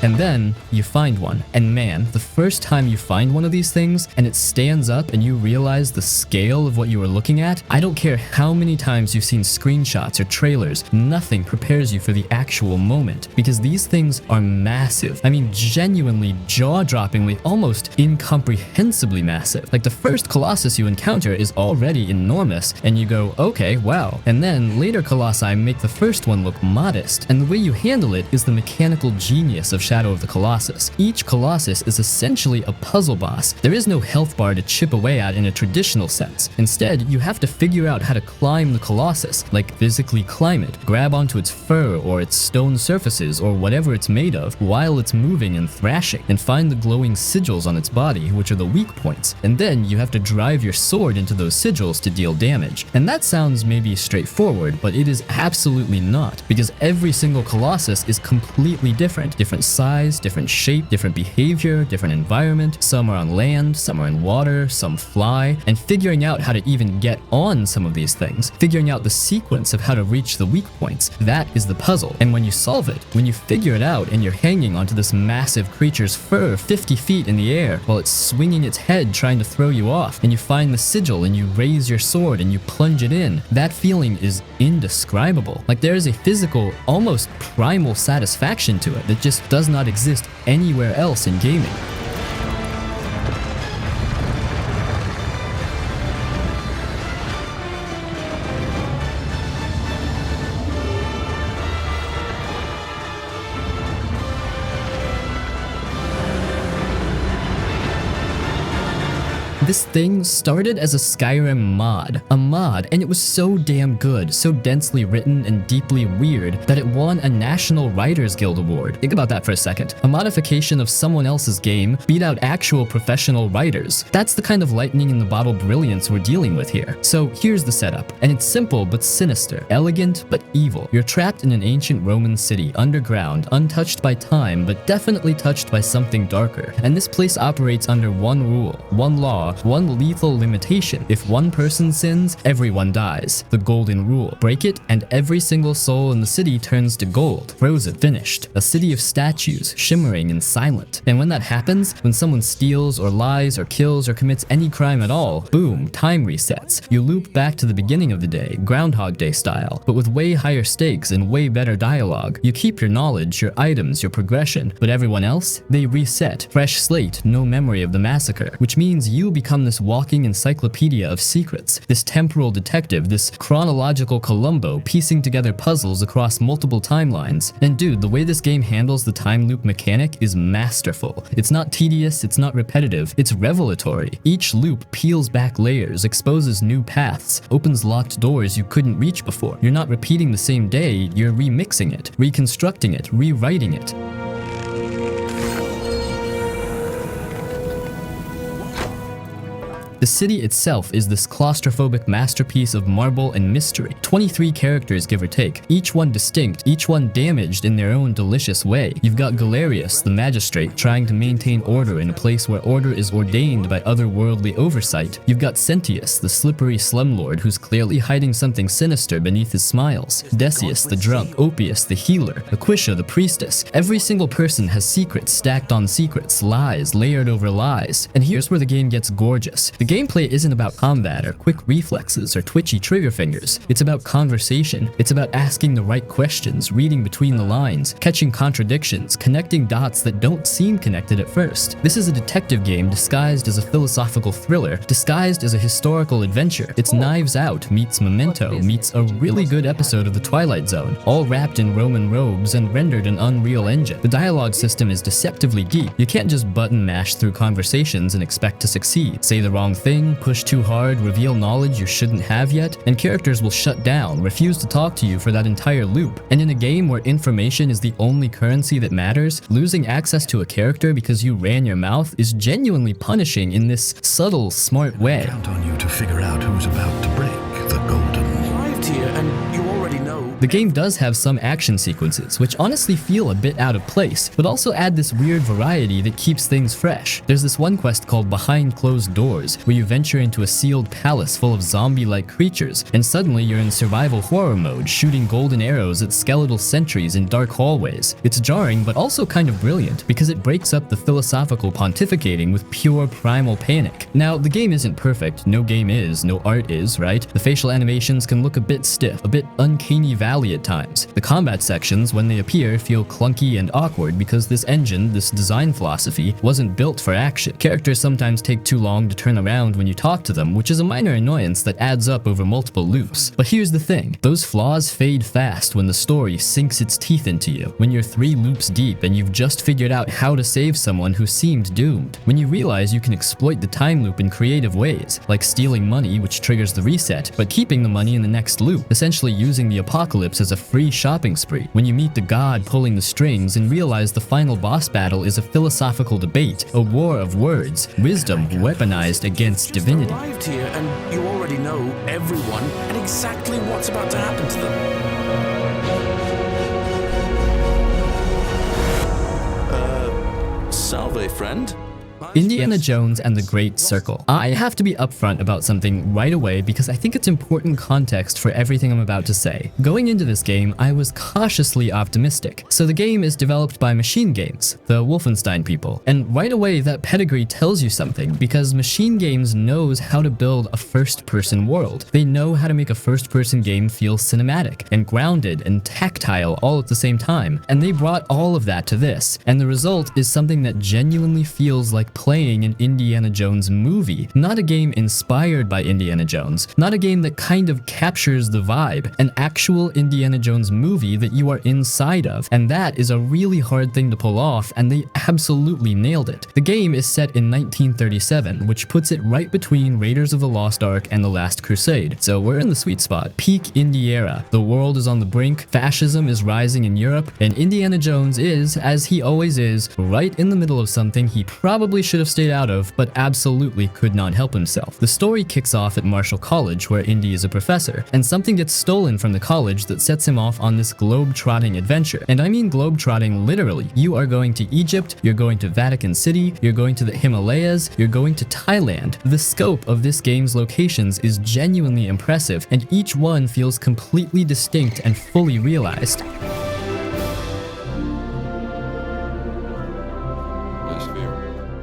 A: And then you find one. And man, the first time you find one of these things and it stands up and you realize the scale of what you were looking at, I don't care how many times you've seen screenshots or trailers, nothing prepares you for the actual moment. Because these things are massive. I mean, genuinely, jaw-droppingly, almost incomprehensibly massive. Like the first Colossus you encounter is already enormous, and you go, okay, wow. And then later Colossi make the first one look modest. And the way you handle it is the mechanical genius of Shadow of the Colossus. Each Colossus is essentially a puzzle boss. There is no health bar to chip away at in a traditional sense. Instead, you have to figure out how to climb the Colossus, like physically climb it, grab onto its fur or its stone surfaces or whatever it's made of while it's moving and thrashing, and find the glowing sigils on its body, which are the weak points. And then you have to drive your sword into those sigils to deal damage. And that sounds maybe straightforward, but it is absolutely not, because every single Colossus is completely different. Different size, different shape, different behavior, different environment. Some are on land, some are in water, some fly. And figuring out how to even get on some of these things, figuring out the sequence of how to reach the weak points, that is the puzzle. And when you solve it, when you figure it out and you're hanging onto this massive creature's fur 50 feet in the air while it's swinging its head trying to throw you off, and you find the sigil and you raise your sword and you plunge it in, that feeling is indescribable. Like there is a physical, almost primal satisfaction to it that just does not exist anywhere else in gaming. This thing started as a Skyrim mod, and it was so damn good, so densely written and deeply weird that it won a National Writers Guild Award. Think about that for a second. A modification of someone else's game beat out actual professional writers. That's the kind of lightning in the bottle brilliance we're dealing with here. So here's the setup, and it's simple but sinister, elegant but evil. You're trapped in an ancient Roman city, underground, untouched by time, but definitely touched by something darker. And this place operates under one rule, one law, one lethal limitation: if one person sins, everyone dies. The golden rule: break it and every single soul in the city turns to gold. Frozen, finished. A city of statues, shimmering and silent. And when that happens, when someone steals or lies or kills or commits any crime at all, boom, time resets. You loop back to the beginning of the day, Groundhog Day style, but with way higher stakes and way better dialogue. You keep your knowledge, your items, your progression, but everyone else, they reset. Fresh slate, no memory of the massacre, which means you become this walking encyclopedia of secrets, this temporal detective, this chronological Columbo piecing together puzzles across multiple timelines. And dude, the way this game handles the time loop mechanic is masterful. It's not tedious, it's not repetitive, it's revelatory. Each loop peels back layers, exposes new paths, opens locked doors you couldn't reach before. You're not repeating the same day, you're remixing it, reconstructing it, rewriting it. The city itself is this claustrophobic masterpiece of marble and mystery. 23 characters, give or take, each one distinct, each one damaged in their own delicious way. You've got Galerius, the magistrate, trying to maintain order in a place where order is ordained by otherworldly oversight. You've got Sentius, the slippery slumlord who's clearly hiding something sinister beneath his smiles. Decius, the drunk. Opius, the healer. Aquisha, the priestess. Every single person has secrets stacked on secrets, lies layered over lies. And here's where the game gets gorgeous. The gameplay isn't about combat or quick reflexes or twitchy trigger fingers. It's about conversation. It's about asking the right questions, reading between the lines, catching contradictions, connecting dots that don't seem connected at first. This is a detective game disguised as a philosophical thriller, disguised as a historical adventure. It's Knives Out meets Memento meets a really good episode of The Twilight Zone, all wrapped in Roman robes and rendered in Unreal Engine. The dialogue system is deceptively deep. You can't just button mash through conversations and expect to succeed. Say the wrong thing, push too hard, reveal knowledge you shouldn't have yet, and characters will shut down, refuse to talk to you for that entire loop. And in a game where information is the only currency that matters, losing access to a character because you ran your mouth is genuinely punishing in this subtle, smart way.
G: Count on you to figure out who's about to break the golden.
F: Arrived here, and you already know.
A: The game does have some action sequences, which honestly feel a bit out of place, but also add this weird variety that keeps things fresh. There's this one quest called Behind Closed Doors, where you venture into a sealed palace full of zombie-like creatures, and suddenly you're in survival horror mode, shooting golden arrows at skeletal sentries in dark hallways. It's jarring, but also kind of brilliant, because it breaks up the philosophical pontificating with pure primal panic. Now, the game isn't perfect, no game is, no art is, right? The facial animations can look a bit stiff, a bit uncanny valley at times. The combat sections, when they appear, feel clunky and awkward because this engine, this design philosophy, wasn't built for action. Characters sometimes take too long to turn around when you talk to them, which is a minor annoyance that adds up over multiple loops. But here's the thing, those flaws fade fast when the story sinks its teeth into you, when you're 3 loops deep and you've just figured out how to save someone who seemed doomed, when you realize you can exploit the time loop in creative ways, like stealing money, which triggers the reset, but keeping the money in the next loop, essentially using the apocalypse as a free shopping spree, when you meet the god pulling the strings and realize the final boss battle is a philosophical debate, a war of words, wisdom weaponized against divinity.
F: Arrived here, and you already know everyone and exactly what's about to happen to them. Salve, friend.
A: Indiana Jones and the Great Circle. I have to be upfront about something right away because I think it's important context for everything I'm about to say. Going into this game, I was cautiously optimistic. So the game is developed by Machine Games, the Wolfenstein people. And right away, that pedigree tells you something because Machine Games knows how to build a first-person world. They know how to make a first-person game feel cinematic and grounded and tactile all at the same time. And they brought all of that to this. And the result is something that genuinely feels like playing an Indiana Jones movie, not a game inspired by Indiana Jones, not a game that kind of captures the vibe, an actual Indiana Jones movie that you are inside of, and that is a really hard thing to pull off, and they absolutely nailed it. The game is set in 1937, which puts it right between Raiders of the Lost Ark and The Last Crusade, so we're in the sweet spot. Peak indie era. The world is on the brink, fascism is rising in Europe, and Indiana Jones is, as he always is, right in the middle of something he probably probably should have stayed out of, but absolutely could not help himself. The story kicks off at Marshall College, where Indy is a professor, and something gets stolen from the college that sets him off on this globe-trotting adventure. And I mean globe-trotting literally. You are going to Egypt, you're going to Vatican City, you're going to the Himalayas, you're going to Thailand. The scope of this game's locations is genuinely impressive, and each one feels completely distinct and fully realized.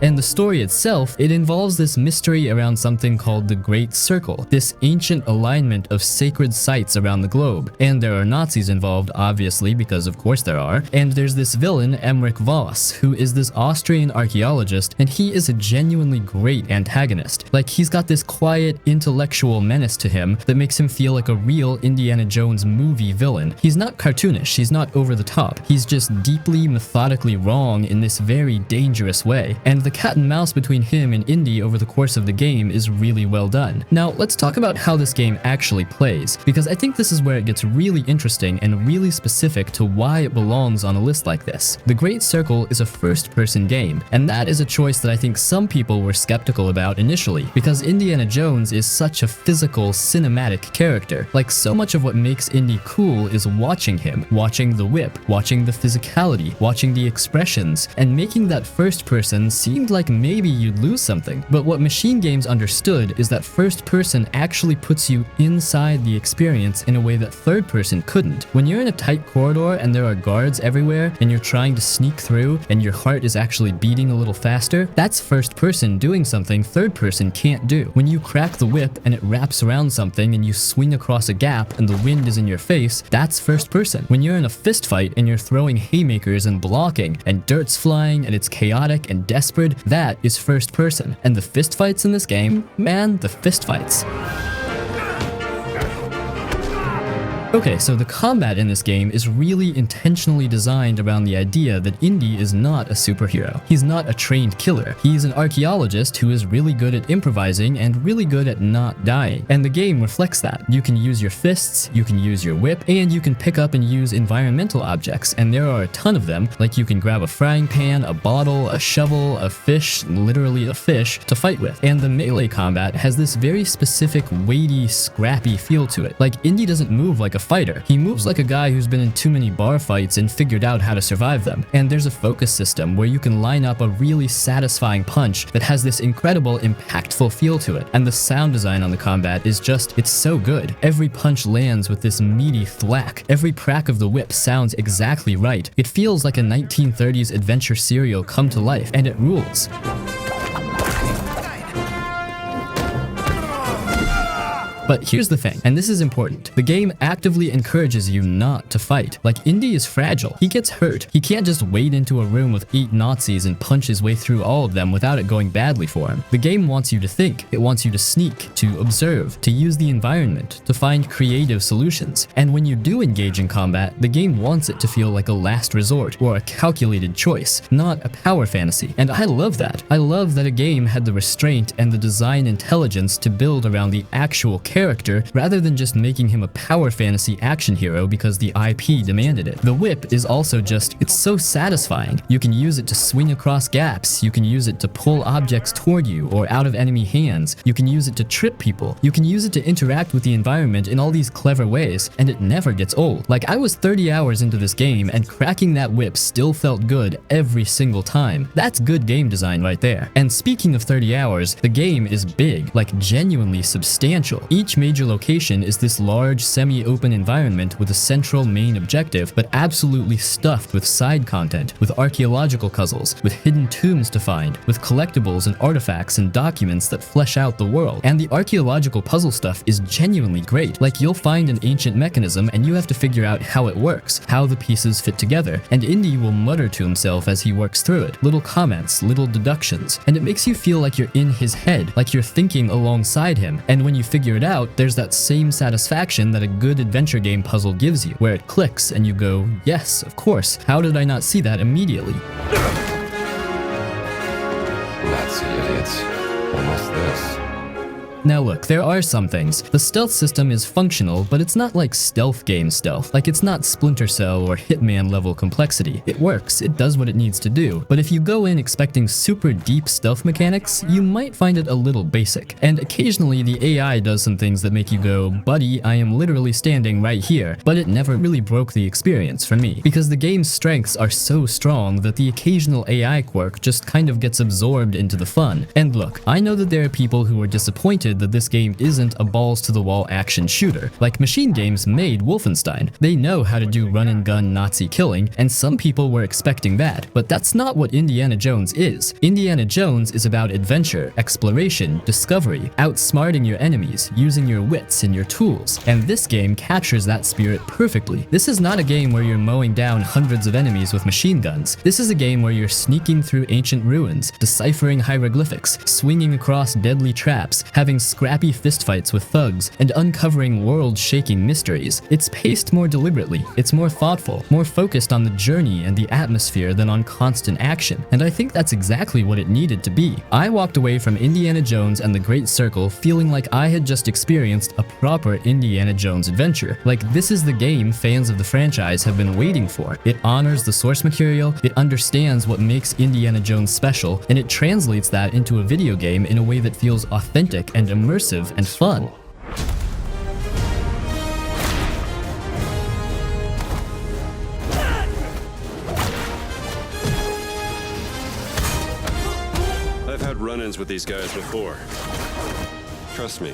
A: And the story itself, it involves this mystery around something called the Great Circle, this ancient alignment of sacred sites around the globe. And there are Nazis involved, obviously, because of course there are. And there's this villain, Emmerich Voss, who is this Austrian archaeologist, and he is a genuinely great antagonist. Like, he's got this quiet, intellectual menace to him that makes him feel like a real Indiana Jones movie villain. He's not cartoonish, he's not over the top. He's just deeply, methodically wrong in this very dangerous way. And the cat and mouse between him and Indy over the course of the game is really well done. Now, let's talk about how this game actually plays, because I think this is where it gets really interesting and really specific to why it belongs on a list like this. The Great Circle is a first-person game, and that is a choice that I think some people were skeptical about initially, because Indiana Jones is such a physical, cinematic character. Like, so much of what makes Indy cool is watching him, watching the whip, watching the physicality, watching the expressions, and making that first person seem like maybe you'd lose something. But what Machine Games understood is that first person actually puts you inside the experience in a way that third person couldn't. When you're in a tight corridor and there are guards everywhere and you're trying to sneak through and your heart is actually beating a little faster, that's first person doing something third person can't do. When you crack the whip and it wraps around something and you swing across a gap and the wind is in your face, that's first person. When you're in a fist fight and you're throwing haymakers and blocking and dirt's flying and it's chaotic and desperate, that is first person. And the fist fights in this game, man, the fist fights. Okay, so the combat in this game is really intentionally designed around the idea that Indy is not a superhero. He's not a trained killer. He's an archaeologist who is really good at improvising and really good at not dying. And the game reflects that. You can use your fists, you can use your whip, and you can pick up and use environmental objects, and there are a ton of them. Like, you can grab a frying pan, a bottle, a shovel, a fish, literally a fish, to fight with. And the melee combat has this very specific, weighty, scrappy feel to it. Like, Indy doesn't move like a fighter. He moves like a guy who's been in too many bar fights and figured out how to survive them. And there's a focus system where you can line up a really satisfying punch that has this incredible, impactful feel to it. And the sound design on the combat is just, it's so good. Every punch lands with this meaty thwack. Every crack of the whip sounds exactly right. It feels like a 1930s adventure serial come to life, and it rules. But here's the thing, and this is important. The game actively encourages you not to fight. Like, Indy is fragile. He gets hurt. He can't just wade into a room with 8 Nazis and punch his way through all of them without it going badly for him. The game wants you to think. It wants you to sneak, to observe, to use the environment, to find creative solutions. And when you do engage in combat, the game wants it to feel like a last resort or a calculated choice, not a power fantasy. And I love that. I love that a game had the restraint and the design intelligence to build around the actual character rather than just making him a power fantasy action hero because the IP demanded it. The whip is also just, it's so satisfying. You can use it to swing across gaps, you can use it to pull objects toward you or out of enemy hands, you can use it to trip people, you can use it to interact with the environment in all these clever ways, and it never gets old. Like, I was 30 hours into this game and cracking that whip still felt good every single time. That's good game design right there. And speaking of 30 hours, the game is big, like genuinely substantial. Each major location is this large, semi-open environment with a central main objective, but absolutely stuffed with side content, with archaeological puzzles, with hidden tombs to find, with collectibles and artifacts and documents that flesh out the world. And the archaeological puzzle stuff is genuinely great. Like, you'll find an ancient mechanism and you have to figure out how it works, how the pieces fit together, and Indy will mutter to himself as he works through it. Little comments, little deductions, and it makes you feel like you're in his head, like you're thinking alongside him. And when you figure it out, there's that same satisfaction that a good adventure game puzzle gives you, where it clicks and you go, yes, of course, how did I not see that immediately?
H: Nazi idiots. Almost this.
A: Now look, there are some things. The stealth system is functional, but it's not like stealth game stealth. Like, it's not Splinter Cell or Hitman level complexity. It works, it does what it needs to do, but if you go in expecting super deep stealth mechanics, you might find it a little basic. And occasionally the AI does some things that make you go, buddy, I am literally standing right here, but it never really broke the experience for me, because the game's strengths are so strong that the occasional AI quirk just kind of gets absorbed into the fun. And look, I know that there are people who are disappointed that this game isn't a balls-to-the-wall action shooter. Like, Machine Games made Wolfenstein. They know how to do run-and-gun Nazi killing, and some people were expecting that, but that's not what Indiana Jones is. Indiana Jones is about adventure, exploration, discovery, outsmarting your enemies, using your wits and your tools, and this game captures that spirit perfectly. This is not a game where you're mowing down hundreds of enemies with machine guns. This is a game where you're sneaking through ancient ruins, deciphering hieroglyphics, swinging across deadly traps, having scrappy fistfights with thugs, and uncovering world-shaking mysteries. It's paced more deliberately, it's more thoughtful, more focused on the journey and the atmosphere than on constant action, and I think that's exactly what it needed to be. I walked away from Indiana Jones and the Great Circle feeling like I had just experienced a proper Indiana Jones adventure. Like, this is the game fans of the franchise have been waiting for. It honors the source material, it understands what makes Indiana Jones special, and it translates that into a video game in a way that feels authentic and immersive and fun.
H: I've had run-ins with these guys before. Trust me.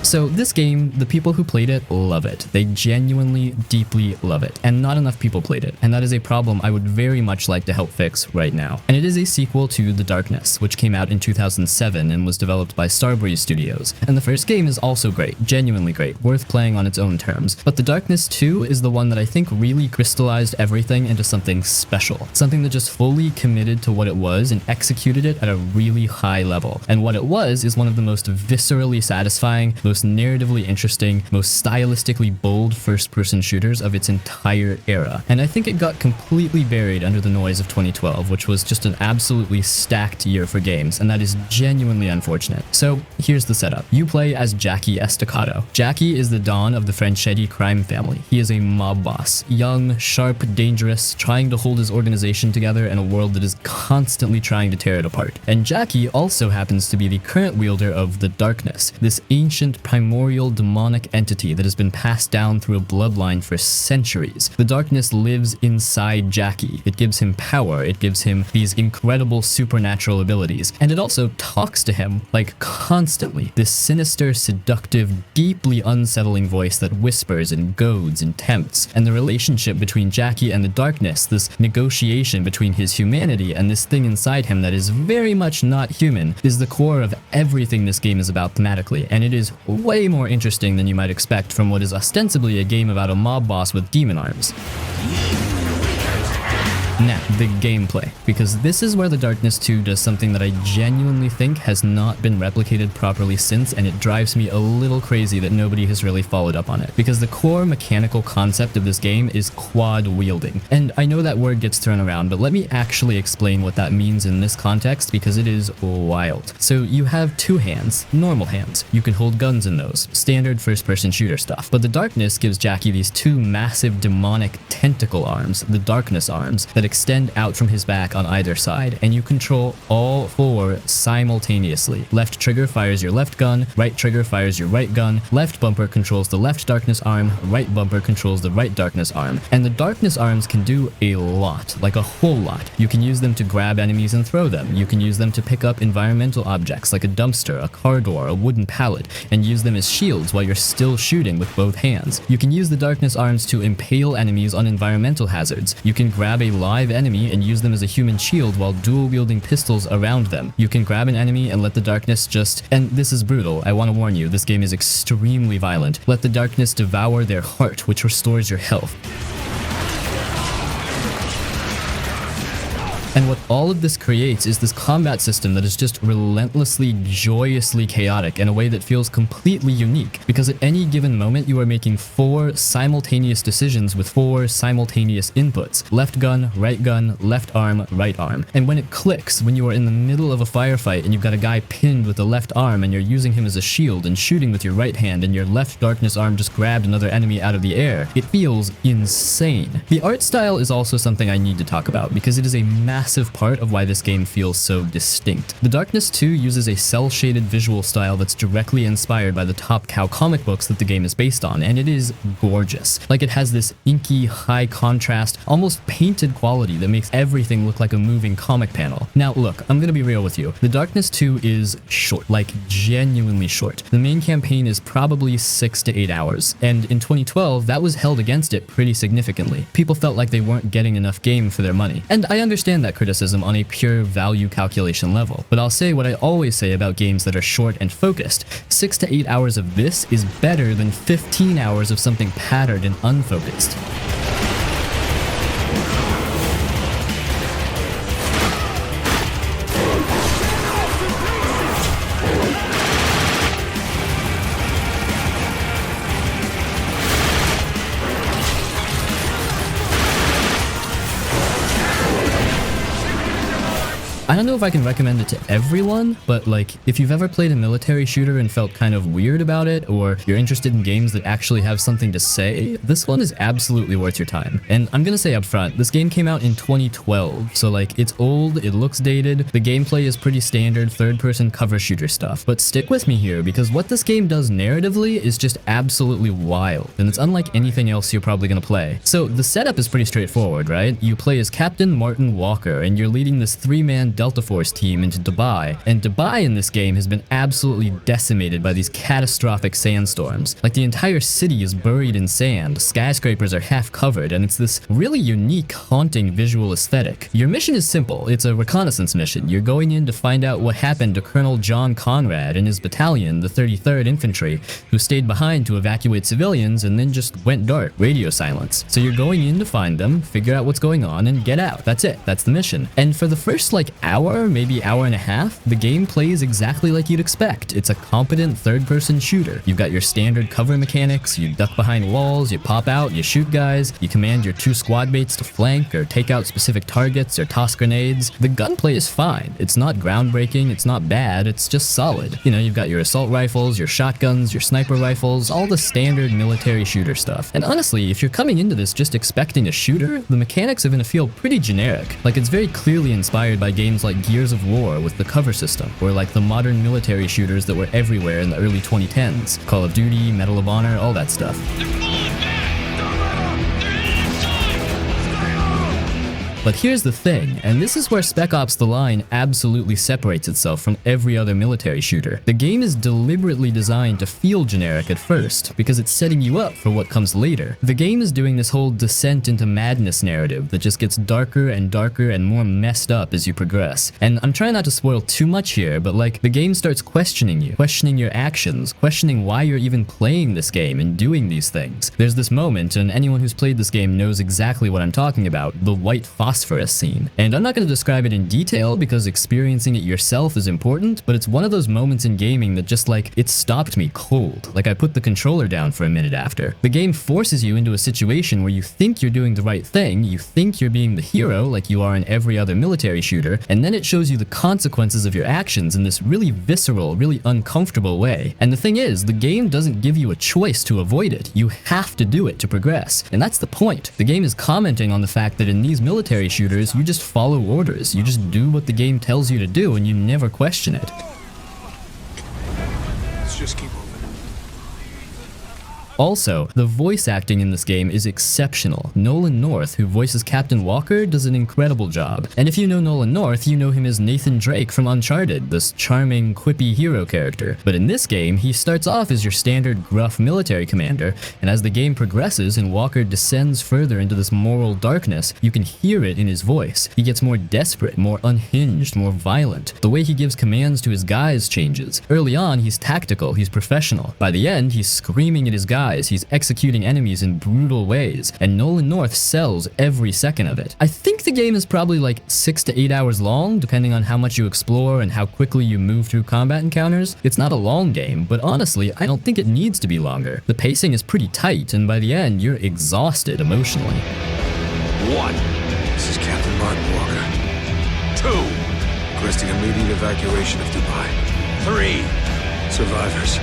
A: So this game, the people who played it love it. They genuinely, deeply love it. And not enough people played it. And that is a problem I would very much like to help fix right now. And it is a sequel to The Darkness, which came out in 2007 and was developed by Starbreeze Studios. And the first game is also great, genuinely great, worth playing on its own terms. But The Darkness 2 is the one that I think really crystallized everything into something special. Something that just fully committed to what it was and executed it at a really high level. And what it was is one of the most viscerally satisfying, most narratively interesting, most stylistically bold first-person shooters of its entire era. And I think it got completely buried under the noise of 2012, which was just an absolutely stacked year for games, and that is genuinely unfortunate. So here's the setup. You play as Jackie Estacado. Jackie is the Don of the Franchetti crime family. He is a mob boss. Young, sharp, dangerous, trying to hold his organization together in a world that is constantly trying to tear it apart. And Jackie also happens to be the current wielder of the Darkness, this ancient primordial demonic entity that has been passed down through a bloodline for centuries. The Darkness lives inside Jackie. It gives him power, it gives him these incredible supernatural abilities, and it also talks to him, like, constantly. This sinister, seductive, deeply unsettling voice that whispers and goads and tempts. And the relationship between Jackie and the Darkness, this negotiation between his humanity and this thing inside him that is very much not human, is the core of everything this game is about thematically, and it is way more interesting than you might expect from what is ostensibly a game about a mob boss with demon arms. Now, the gameplay, because this is where The Darkness 2 does something that I genuinely think has not been replicated properly since, and it drives me a little crazy that nobody has really followed up on it. Because the core mechanical concept of this game is quad wielding. And I know that word gets thrown around, but let me actually explain what that means in this context, because it is wild. So you have two hands, normal hands. You can hold guns in those, standard first-person shooter stuff. But The Darkness gives Jackie these two massive demonic tentacle arms, the Darkness arms, that extend out from his back on either side, and you control all four simultaneously. Left trigger fires your left gun, right trigger fires your right gun, left bumper controls the left Darkness arm, right bumper controls the right Darkness arm. And the Darkness arms can do a lot, like a whole lot. You can use them to grab enemies and throw them. You can use them to pick up environmental objects like a dumpster, a car door, a wooden pallet, and use them as shields while you're still shooting with both hands. You can use the Darkness arms to impale enemies on environmental hazards. You can grab a live enemy and use them as a human shield while dual-wielding pistols around them. You can grab an enemy and let the Darkness just... And this is brutal, I want to warn you, this game is extremely violent. Let the Darkness devour their heart, which restores your health. And what all of this creates is this combat system that is just relentlessly, joyously chaotic in a way that feels completely unique, because at any given moment you are making 4 simultaneous decisions with 4 simultaneous inputs: left gun, left arm, right arm. And when it clicks, when you are in the middle of a firefight and you've got a guy pinned with the left arm and you're using him as a shield and shooting with your right hand and your left darkness arm just grabbed another enemy out of the air, it feels insane. The art style is also something I need to talk about because it is a massive part of why this game feels so distinct. The Darkness 2 uses a cel-shaded visual style that's directly inspired by the Top Cow comic books that the game is based on, and it is gorgeous. Like, it has this inky, high contrast, almost painted quality that makes everything look like a moving comic panel. Now look, I'm gonna be real with you. The Darkness 2 is short, like genuinely short. The main campaign is probably 6 to 8 hours, and in 2012 that was held against it pretty significantly. People felt like they weren't getting enough game for their money, and I understand that criticism on a pure value calculation level, but I'll say what I always say about games that are short and focused. 6 to 8 hours of this is better than 15 hours of something patterned and unfocused. I don't know if I can recommend it to everyone, but like, if you've ever played a military shooter and felt kind of weird about it, or you're interested in games that actually have something to say, this one is absolutely worth your time. And I'm gonna say up front, this game came out in 2012, so like, it's old, it looks dated, the gameplay is pretty standard third-person cover shooter stuff. But stick with me here, because what this game does narratively is just absolutely wild, and it's unlike anything else you're probably gonna play. So the setup is pretty straightforward, right? You play as Captain Martin Walker, and you're leading this 3-man Delta Force team into Dubai, and Dubai in this game has been absolutely decimated by these catastrophic sandstorms. Like, the entire city is buried in sand, skyscrapers are half covered, and it's this really unique, haunting visual aesthetic. Your mission is simple, it's a reconnaissance mission. You're going in to find out what happened to Colonel John Conrad and his battalion, the 33rd Infantry, who stayed behind to evacuate civilians and then just went dark, radio silence. So you're going in to find them, figure out what's going on, and get out. That's it, that's the mission. And for the first like hour, maybe hour and a half, the game plays exactly like you'd expect. It's a competent third-person shooter. You've got your standard cover mechanics, you duck behind walls, you pop out, you shoot guys, you command your 2 squad mates to flank or take out specific targets or toss grenades. The gunplay is fine. It's not groundbreaking, it's not bad, it's just solid. You know, you've got your assault rifles, your shotguns, your sniper rifles, all the standard military shooter stuff. And honestly, if you're coming into this just expecting a shooter, the mechanics are gonna feel pretty generic. Like, it's very clearly inspired by games like Gears of War with the cover system, or like the modern military shooters that were everywhere in the early 2010s. Call of Duty, Medal of Honor, all that stuff. But here's the thing, and this is where Spec Ops: The Line absolutely separates itself from every other military shooter. The game is deliberately designed to feel generic at first, because it's setting you up for what comes later. The game is doing this whole descent into madness narrative that just gets darker and darker and more messed up as you progress. And I'm trying not to spoil too much here, but like, the game starts questioning you, questioning your actions, questioning why you're even playing this game and doing these things. There's this moment, and anyone who's played this game knows exactly what I'm talking about, the white phosphorus scene. And I'm not going to describe it in detail because experiencing it yourself is important, but it's one of those moments in gaming that just like, it stopped me cold. Like, I put the controller down for a minute after. The game forces you into a situation where you think you're doing the right thing, you think you're being the hero like you are in every other military shooter, and then it shows you the consequences of your actions in this really visceral, really uncomfortable way. And the thing is, the game doesn't give you a choice to avoid it. You have to do it to progress. And that's the point. The game is commenting on the fact that in these military shooters, you just follow orders. You just do what the game tells you to do and you never question it.
I: Let's just keep moving.
A: Also, the voice acting in this game is exceptional. Nolan North, who voices Captain Walker, does an incredible job. And if you know Nolan North, you know him as Nathan Drake from Uncharted, this charming, quippy hero character. But in this game, he starts off as your standard gruff military commander, and as the game progresses and Walker descends further into this moral darkness, you can hear it in his voice. He gets more desperate, more unhinged, more violent. The way he gives commands to his guys changes. Early on, he's tactical, he's professional. By the end, he's screaming at his guys skies, he's executing enemies in brutal ways, and Nolan North sells every second of it. I think the game is probably like 6 to 8 hours long, depending on how much you explore and how quickly you move through combat encounters. It's not a long game, but honestly, I don't think it needs to be longer. The pacing is pretty tight, and by the end, you're exhausted emotionally.
I: 1. This is Captain Martin Walker. 2. Requesting immediate evacuation of Dubai. 3. Survivors.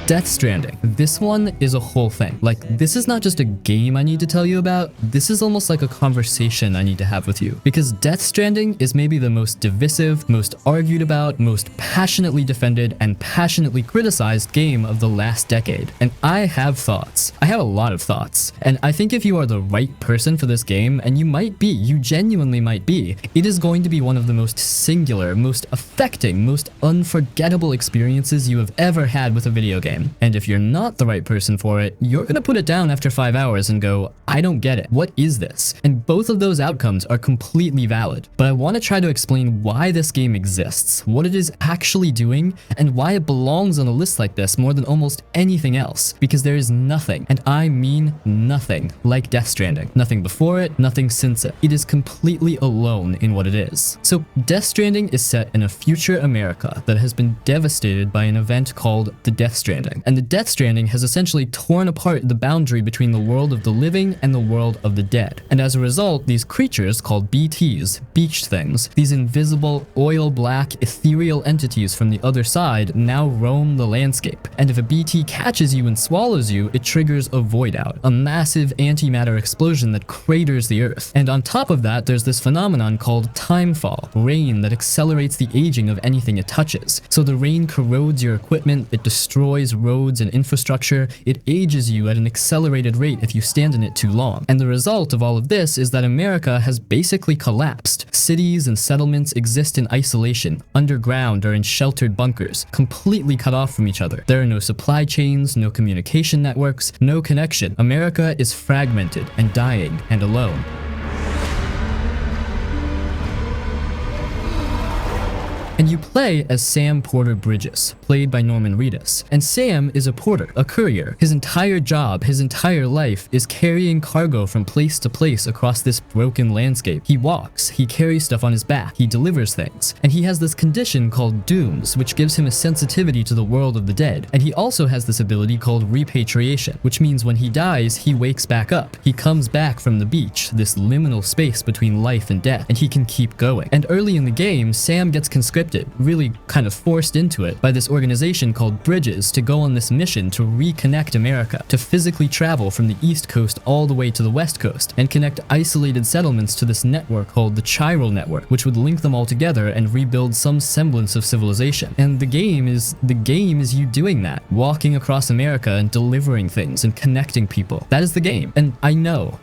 A: Death Stranding. This one is a whole thing. Like, this is not just a game I need to tell you about, this is almost like a conversation I need to have with you. Because Death Stranding is maybe the most divisive, most argued about, most passionately defended, and passionately criticized game of the last decade. And I have thoughts. I have a lot of thoughts. And I think if you are the right person for this game, and you genuinely might be, it is going to be one of the most singular, most affecting, most unforgettable experiences you have ever had with a video game. And if you're not the right person for it, you're gonna put it down after 5 hours and go, I don't get it. What is this? And both of those outcomes are completely valid. But I want to try to explain why this game exists, what it is actually doing, and why it belongs on a list like this more than almost anything else. Because there is nothing, and I mean nothing, like Death Stranding. Nothing before it, nothing since it. It is completely alone in what it is. So Death Stranding is set in a future America that has been devastated by an event called the Death Stranding. And the Death Stranding has essentially torn apart the boundary between the world of the living and the world of the dead. And as a result, these creatures called BTs, beached things, these invisible, oil-black, ethereal entities from the other side now roam the landscape. And if a BT catches you and swallows you, it triggers a void out, a massive antimatter explosion that craters the earth. And on top of that, there's this phenomenon called timefall, rain that accelerates the aging of anything it touches. So the rain corrodes your equipment, it destroys roads and infrastructure, it ages you at an accelerated rate if you stand in it too long. And the result of all of this is that America has basically collapsed. Cities and settlements exist in isolation, underground or in sheltered bunkers, completely cut off from each other. There are no supply chains, no communication networks, no connection. America is fragmented and dying and alone. And you play as Sam Porter Bridges, played by Norman Reedus. And Sam is a porter, a courier. His entire job, his entire life is carrying cargo from place to place across this broken landscape. He walks, he carries stuff on his back, he delivers things. And he has this condition called dooms, which gives him a sensitivity to the world of the dead. And he also has this ability called repatriation, which means when he dies, he wakes back up. He comes back from the beach, this liminal space between life and death, and he can keep going. And early in the game, Sam gets conscripted, really kind of forced into it, by this organization called Bridges to go on this mission to reconnect America, to physically travel from the East Coast all the way to the West Coast and connect isolated settlements to this network called the Chiral Network, which would link them all together and rebuild some semblance of civilization. And the game is you doing that, walking across America and delivering things and connecting people. That is the game. And I know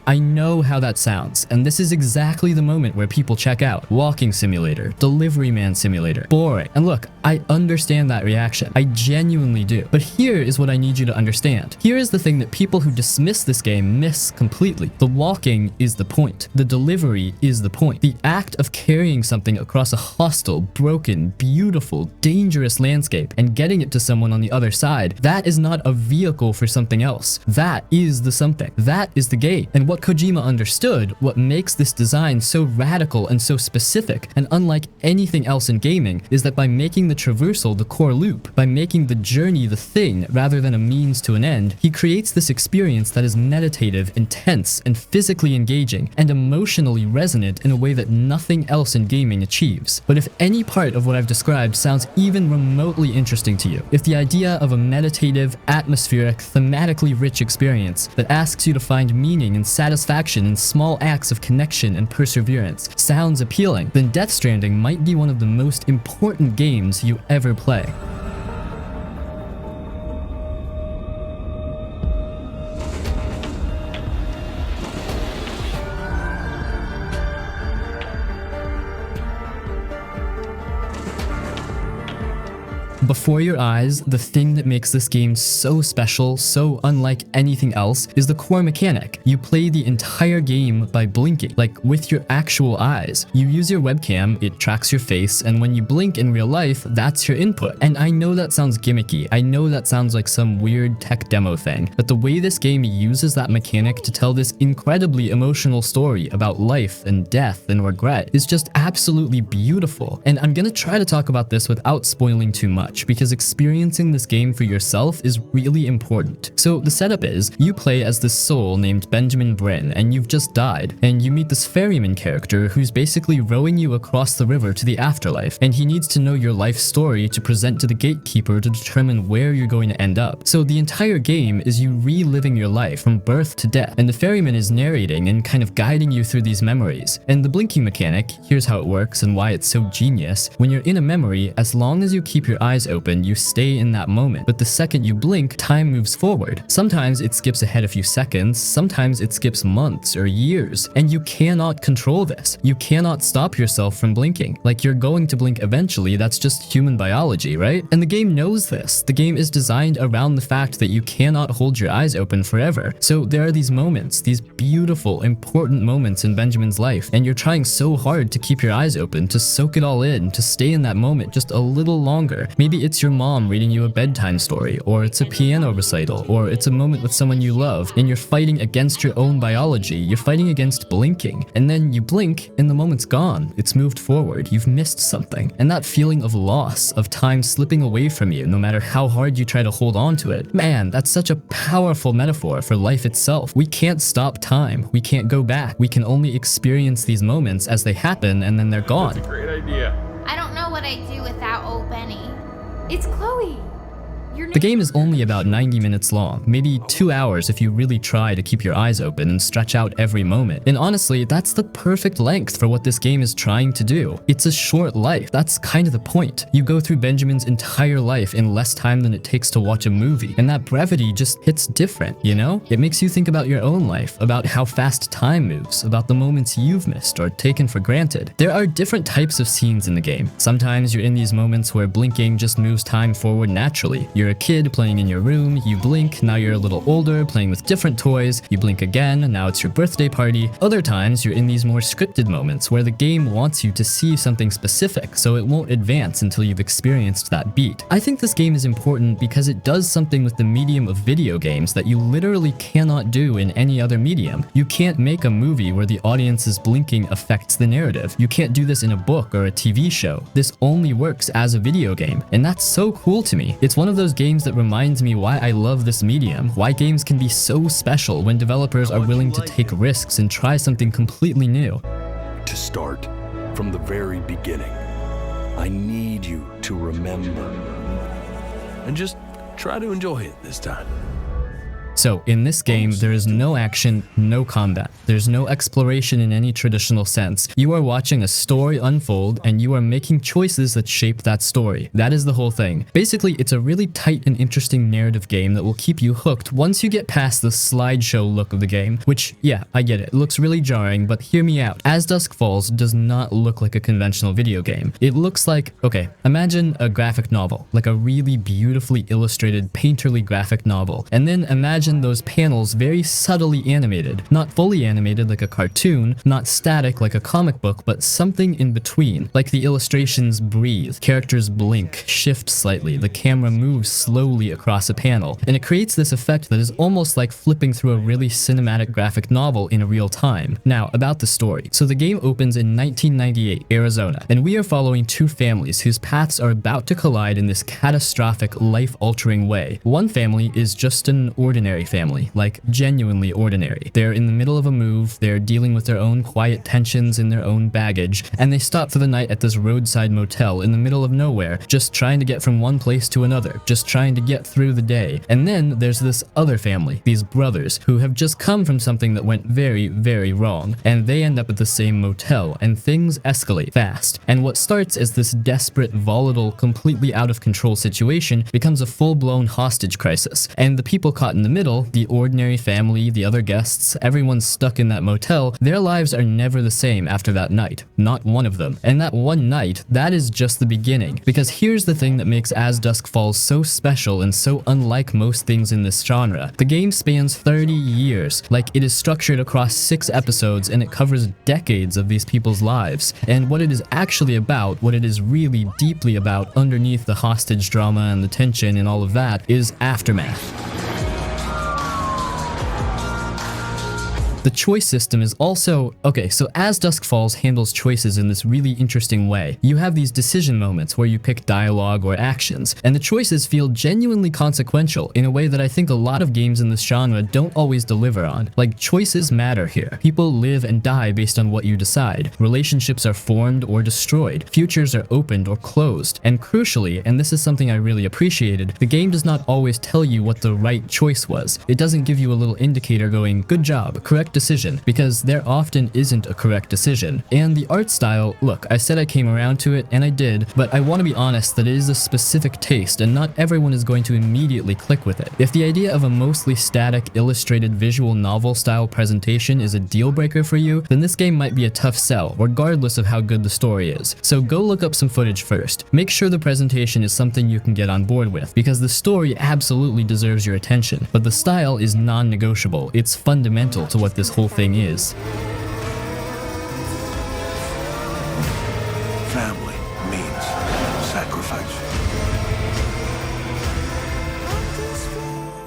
A: how that sounds. And this is exactly the moment where people check out. Walking simulator, delivery man simulator, boring. And look, I understand that reaction. I genuinely do. But here is what I need you to understand. Here is the thing that people who dismiss this game miss completely. The walking is the point. The delivery is the point. The act of carrying something across a hostile, broken, beautiful, dangerous landscape and getting it to someone on the other side, that is not a vehicle for something else. That is the something. That is the game. And what Kojima understood, what makes this design so radical and so specific and unlike anything else in gaming, is that by making the traversal the core loop, by making the journey the thing rather than a means to an end, he creates this experience that is meditative, intense, and physically engaging, and emotionally resonant in a way that nothing else in gaming achieves. But if any part of what I've described sounds even remotely interesting to you, if the idea of a meditative, atmospheric, thematically rich experience that asks you to find meaning and satisfaction in small acts of connection and perseverance sounds appealing, then Death Stranding might be one of the most important games you ever play. Before your eyes, the thing that makes this game so special, so unlike anything else, is the core mechanic. You play the entire game by blinking, like with your actual eyes. You use your webcam, it tracks your face, and when you blink in real life, that's your input. And I know that sounds gimmicky, I know that sounds like some weird tech demo thing, but the way this game uses that mechanic to tell this incredibly emotional story about life and death and regret is just absolutely beautiful. And I'm gonna try to talk about this without spoiling too much, because experiencing this game for yourself is really important. So the setup is, you play as this soul named Benjamin Bryn, and you've just died, and you meet this ferryman character who's basically rowing you across the river to the afterlife, and he needs to know your life story to present to the gatekeeper to determine where you're going to end up. So the entire game is you reliving your life from birth to death, and the ferryman is narrating and kind of guiding you through these memories. And the blinking mechanic, here's how it works and why it's so genius. When you're in a memory, as long as you keep your eyes open, you stay in that moment, but the second you blink, time moves forward. Sometimes it skips ahead a few seconds, sometimes it skips months or years, and you cannot control this. You cannot stop yourself from blinking. Like, you're going to blink eventually, that's just human biology, right? And the game knows this. The game is designed around the fact that you cannot hold your eyes open forever. So there are these moments, these beautiful, important moments in Benjamin's life, and you're trying so hard to keep your eyes open, to soak it all in, to stay in that moment just a little longer. Maybe it's your mom reading you a bedtime story, or it's a piano recital, or it's a moment with someone you love, and you're fighting against your own biology, you're fighting against blinking, and then you blink and the moment's gone. It's moved forward, you've missed something. And that feeling of loss, of time slipping away from you, no matter how hard you try to hold on to it, man, that's such a powerful metaphor for life itself. We can't stop time, we can't go back, we can only experience these moments as they happen and then they're gone.
H: That's a great idea.
E: I don't know what I'd do without old Benny. It's Chloe.
A: The game is only about 90 minutes long, maybe 2 hours if you really try to keep your eyes open and stretch out every moment. And honestly, that's the perfect length for what this game is trying to do. It's a short life, that's kind of the point. You go through Benjamin's entire life in less time than it takes to watch a movie, and that brevity just hits different, you know? It makes you think about your own life, about how fast time moves, about the moments you've missed or taken for granted. There are different types of scenes in the game. Sometimes you're in these moments where blinking just moves time forward naturally. You're a kid playing in your room, you blink, now you're a little older, playing with different toys, you blink again, now it's your birthday party. Other times you're in these more scripted moments where the game wants you to see something specific, so it won't advance until you've experienced that beat. I think this game is important because it does something with the medium of video games that you literally cannot do in any other medium. You can't make a movie where the audience's blinking affects the narrative. You can't do this in a book or a TV show. This only works as a video game, and that's so cool to me. It's one of those games that reminds me why I love this medium, why games can be so special when developers are willing to take risks and try something completely new.
G: To start from the very beginning, I need you to remember. And just try to enjoy it this time.
A: So, in this game, there is no action, no combat. There's no exploration in any traditional sense. You are watching a story unfold, and you are making choices that shape that story. That is the whole thing. Basically, it's a really tight and interesting narrative game that will keep you hooked once you get past the slideshow look of the game, which, yeah, I get it looks really jarring, but hear me out. As Dusk Falls does not look like a conventional video game. It looks like, okay, imagine a graphic novel, like a really beautifully illustrated, painterly graphic novel, and then imagine those panels very subtly animated, not fully animated like a cartoon, not static like a comic book, but something in between. Like the illustrations breathe, characters blink, shift slightly, the camera moves slowly across a panel, and it creates this effect that is almost like flipping through a really cinematic graphic novel in real time. Now, about the story. So the game opens in 1998, Arizona, and we are following two families whose paths are about to collide in this catastrophic, life-altering way. One family is just an ordinary family, like genuinely ordinary. They're in the middle of a move, they're dealing with their own quiet tensions and their own baggage, and they stop for the night at this roadside motel in the middle of nowhere, just trying to get from one place to another, just trying to get through the day. And then there's this other family, these brothers, who have just come from something that went very, very wrong, and they end up at the same motel, and things escalate fast. And what starts as this desperate, volatile, completely out of control situation becomes a full-blown hostage crisis, and the people caught in the middle middle, the ordinary family, the other guests, everyone stuck in that motel, their lives are never the same after that night. Not one of them. And that one night, that is just the beginning. Because here's the thing that makes As Dusk Falls so special and so unlike most things in this genre. The game spans 30 years. Like, it is structured across 6 episodes and it covers decades of these people's lives. And what it is actually about, what it is really deeply about underneath the hostage drama and the tension and all of that, is aftermath. The choice system is also... Okay, so As Dusk Falls handles choices in this really interesting way. You have these decision moments where you pick dialogue or actions, and the choices feel genuinely consequential in a way that I think a lot of games in this genre don't always deliver on. Like, choices matter here. People live and die based on what you decide. Relationships are formed or destroyed. Futures are opened or closed. And crucially, and this is something I really appreciated, the game does not always tell you what the right choice was. It doesn't give you a little indicator going, good job, correct decision, because there often isn't a correct decision. And the art style, look, I said I came around to it, and I did, but I want to be honest that it is a specific taste, and not everyone is going to immediately click with it. If the idea of a mostly static, illustrated visual novel style presentation is a deal breaker for you, then this game might be a tough sell, regardless of how good the story is. So go look up some footage first. Make sure the presentation is something you can get on board with, because the story absolutely deserves your attention, but the style is non-negotiable. It's fundamental to what this whole thing is.
I: Family means sacrifice.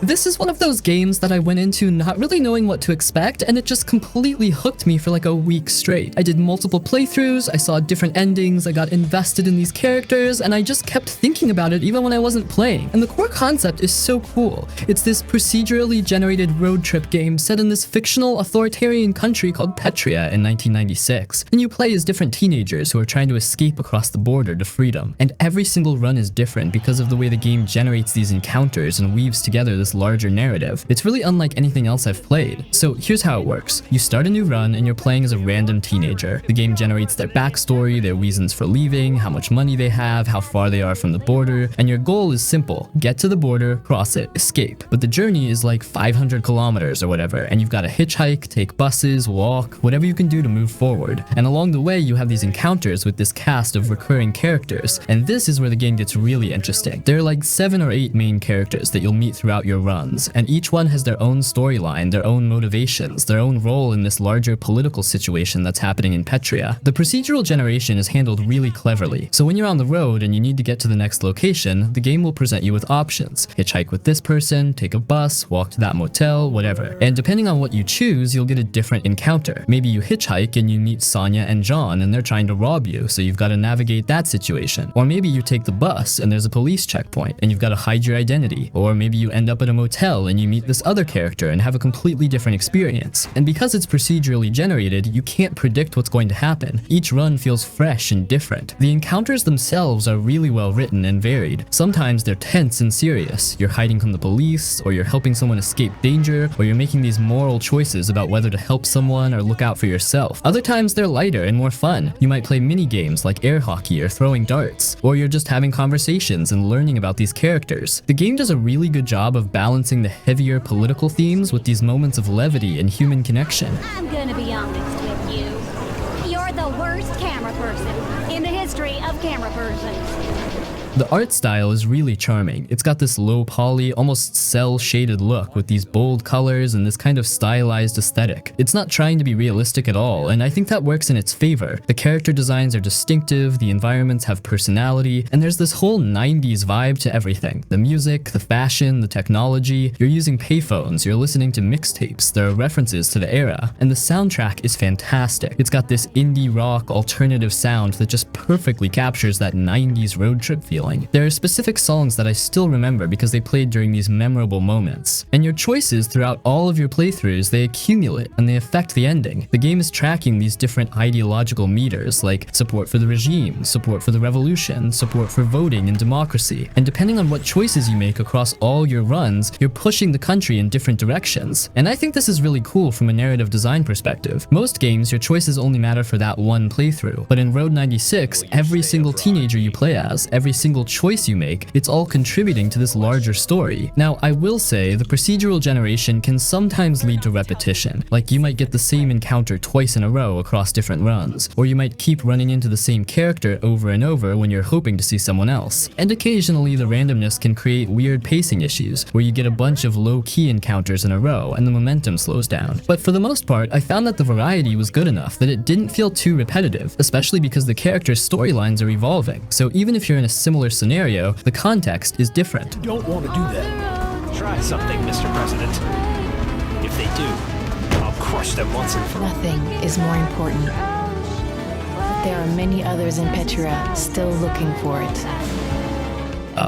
A: This is one of those games that I went into not really knowing what to expect, and it just completely hooked me for like a week straight. I did multiple playthroughs, I saw different endings, I got invested in these characters, and I just kept thinking about it even when I wasn't playing. And the core concept is so cool. It's this procedurally generated road trip game set in this fictional authoritarian country called Petria in 1996. And you play as different teenagers who are trying to escape across the border to freedom. And every single run is different because of the way the game generates these encounters and weaves together this larger narrative. It's really unlike anything else I've played. So here's how it works. You start a new run and you're playing as a random teenager. The game generates their backstory, their reasons for leaving, how much money they have, how far they are from the border, and your goal is simple. Get to the border, cross it, escape. But the journey is like 500 kilometers or whatever, and you've got to hitchhike, take buses, walk, whatever you can do to move forward. And along the way, you have these encounters with this cast of recurring characters, and this is where the game gets really interesting. There are like 7 or 8 main characters that you'll meet throughout your runs, and each one has their own storyline, their own motivations, their own role in this larger political situation that's happening in Petria. The procedural generation is handled really cleverly, so when you're on the road and you need to get to the next location, the game will present you with options. Hitchhike with this person, take a bus, walk to that motel, whatever. And depending on what you choose, you'll get a different encounter. Maybe you hitchhike and you meet Sonia and John and they're trying to rob you, so you've got to navigate that situation. Or maybe you take the bus and there's a police checkpoint and you've got to hide your identity. Or maybe you end up at a motel and you meet this other character and have a completely different experience. And because it's procedurally generated, you can't predict what's going to happen. Each run feels fresh and different. The encounters themselves are really well written and varied. Sometimes they're tense and serious. You're hiding from the police, or you're helping someone escape danger, or you're making these moral choices about whether to help someone or look out for yourself. Other times they're lighter and more fun. You might play mini games like air hockey or throwing darts, or you're just having conversations and learning about these characters. The game does a really good job of balancing the heavier political themes with these moments of levity and human connection.
E: I'm gonna be honest with you. You're the worst camera person in the history of camera persons.
A: The art style is really charming. It's got this low poly, almost cel-shaded look with these bold colors and this kind of stylized aesthetic. It's not trying to be realistic at all, and I think that works in its favor. The character designs are distinctive, the environments have personality, and there's this whole 90s vibe to everything. The music, the fashion, the technology. You're using payphones, you're listening to mixtapes, there are references to the era, and the soundtrack is fantastic. It's got this indie rock alternative sound that just perfectly captures that 90s road trip feeling. There are specific songs that I still remember because they played during these memorable moments. And your choices throughout all of your playthroughs, they accumulate and they affect the ending. The game is tracking these different ideological meters like support for the regime, support for the revolution, support for voting and democracy. And depending on what choices you make across all your runs, you're pushing the country in different directions. And I think this is really cool from a narrative design perspective. Most games, your choices only matter for that one playthrough. But in Road 96, every single teenager you play as, every single single choice you make, it's all contributing to this larger story. Now, I will say the procedural generation can sometimes lead to repetition, like you might get the same encounter twice in a row across different runs, or you might keep running into the same character over and over when you're hoping to see someone else. And occasionally the randomness can create weird pacing issues, where you get a bunch of low-key encounters in a row and the momentum slows down. But for the most part, I found that the variety was good enough that it didn't feel too repetitive, especially because the characters' storylines are evolving. So even if you're in a similar scenario, the context is different.
G: You don't want to do that. Try something, Mr. President. If they do, I'll crush them once and for all.
J: Nothing is more important. But there are many others in Petra still looking for it.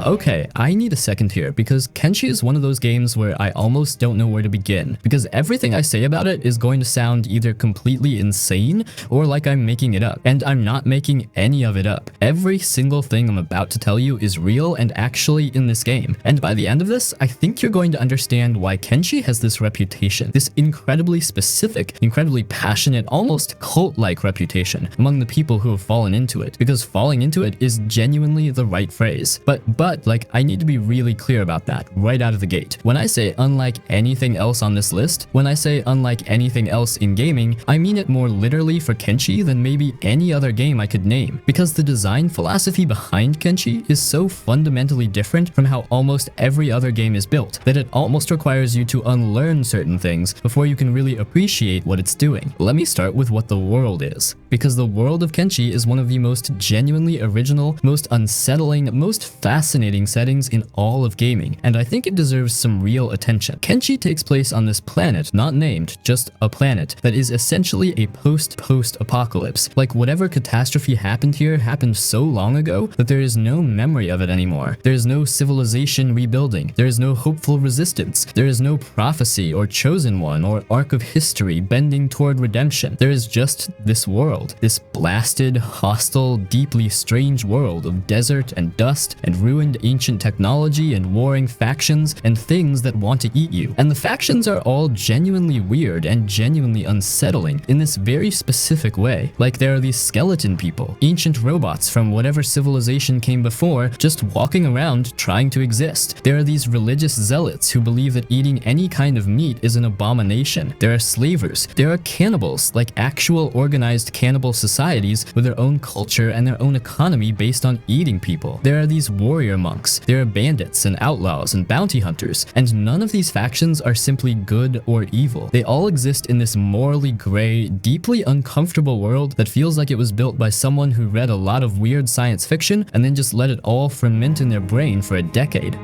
A: Okay, I need a second here, because Kenshi is one of those games where I almost don't know where to begin, because everything I say about it is going to sound either completely insane or like I'm making it up, and I'm not making any of it up. Every single thing I'm about to tell you is real and actually in this game, and by the end of this, I think you're going to understand why Kenshi has this reputation, this incredibly specific, incredibly passionate, almost cult-like reputation among the people who have fallen into it, because falling into it is genuinely the right phrase. But like, I need to be really clear about that right out of the gate. When I say unlike anything else on this list, when I say unlike anything else in gaming, I mean it more literally for Kenshi than maybe any other game I could name, because the design philosophy behind Kenshi is so fundamentally different from how almost every other game is built that it almost requires you to unlearn certain things before you can really appreciate what it's doing. Let me start with what the world is, because the world of Kenshi is one of the most genuinely original, most unsettling, most fascinating settings in all of gaming, and I think it deserves some real attention. Kenshi takes place on this planet, not named, just a planet, that is essentially a post-apocalypse. Like, whatever catastrophe happened here happened so long ago that there is no memory of it anymore. There is no civilization rebuilding. There is no hopeful resistance. There is no prophecy or chosen one or arc of history bending toward redemption. There is just this world, this blasted, hostile, deeply strange world of desert and dust and ruined ancient technology and warring factions and things that want to eat you. And the factions are all genuinely weird and genuinely unsettling in this very specific way. Like, there are these skeleton people, ancient robots from whatever civilization came before, just walking around trying to exist. There are these religious zealots who believe that eating any kind of meat is an abomination. There are slavers. There are cannibals, like actual organized cannibal societies with their own culture and their own economy based on eating people. There are these warrior monks, there are bandits and outlaws and bounty hunters, and none of these factions are simply good or evil. They all exist in this morally gray, deeply uncomfortable world that feels like it was built by someone who read a lot of weird science fiction and then just let it all ferment in their brain for a decade.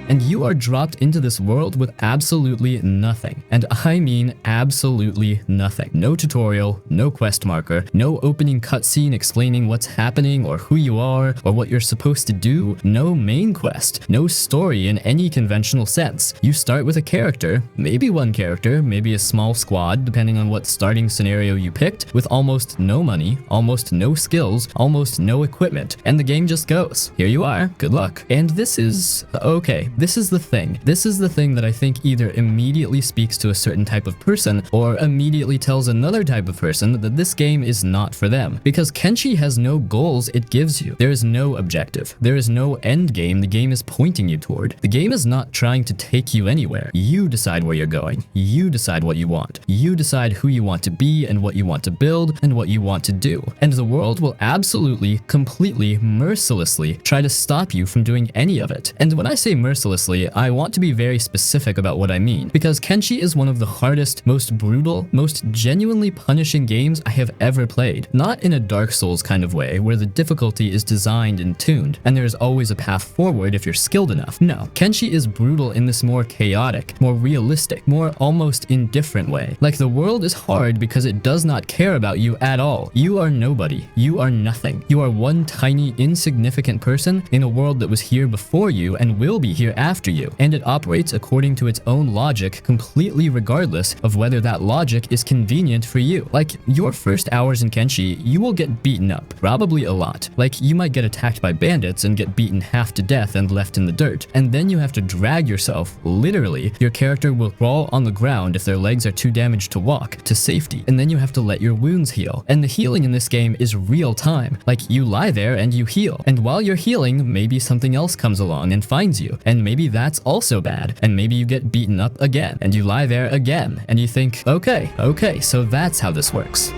A: And you are dropped into this world with absolutely nothing. And I mean absolutely nothing. No tutorial, no quest marker, no opening cutscene explaining what's happening or who you are or what you're supposed to do, no main quest, no story in any conventional sense. You start with a character, maybe one character, maybe a small squad, depending on what starting scenario you picked, with almost no money, almost no skills, almost no equipment, and the game just goes. Here you are, good luck. And this is, okay, this is the thing. This is the thing that I think either immediately speaks to a certain type of person or immediately tells another type of person that this game is not for them. Because Kenshi has no goals it gives you. There is no objective. There is no end game the game is pointing you toward. The game is not trying to take you anywhere. You decide where you're going. You decide what you want. You decide who you want to be and what you want to build and what you want to do. And the world will absolutely, completely, mercilessly try to stop you from doing any of it. And when I say mercilessly, I want to be very specific about what I mean, because Kenshi is one of the hardest, most brutal, most genuinely punishing games I have ever played. Not in a Dark Souls kind of way, where the difficulty is designed and tuned, and there is always a path forward if you're skilled enough. No, Kenshi is brutal in this more chaotic, more realistic, more almost indifferent way. Like, the world is hard because it does not care about you at all. You are nobody. You are nothing. You are one tiny, insignificant person in a world that was here before you and will be here they're after you, and it operates according to its own logic completely regardless of whether that logic is convenient for you. Like, your first hours in Kenshi, you will get beaten up, probably a lot. Like, you might get attacked by bandits and get beaten half to death and left in the dirt, and then you have to drag yourself, literally. Your character will crawl on the ground if their legs are too damaged to walk, to safety, and then you have to let your wounds heal. And the healing in this game is real time. Like, you lie there and you heal, and while you're healing, maybe something else comes along and finds you, and maybe that's also bad, and maybe you get beaten up again, and you lie there again, and you think, okay, so that's how this works.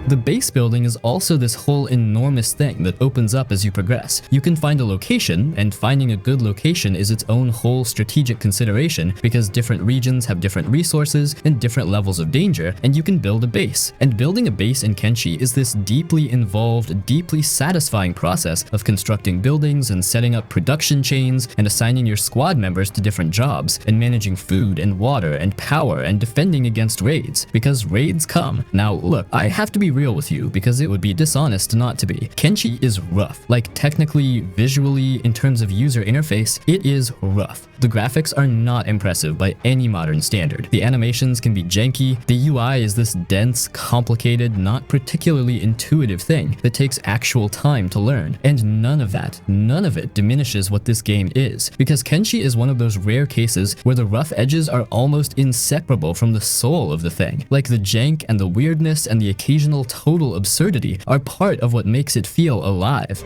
A: The base building is also this whole enormous thing that opens up as you progress. You can find a location, and finding a good location is its own whole strategic consideration because different regions have different resources and different levels of danger, and you can build a base. And building a base in Kenshi is this deeply involved, deeply satisfying process of constructing buildings and setting up production chains and assigning your squad members to different jobs and managing food and water and power and defending against raids, because raids come. Now look, I have to be real with you because it would be dishonest not to be. Kenshi is rough. Like, technically, visually, in terms of user interface, it is rough. The graphics are not impressive by any modern standard. The animations can be janky. The UI is this dense, complicated, not particularly intuitive thing that takes actual time to learn. And none of it diminishes what this game is, because Kenshi is one of those rare cases where the rough edges are almost inseparable from the soul of the thing. Like, the jank and the weirdness and the occasional total absurdity are part of what makes it feel alive.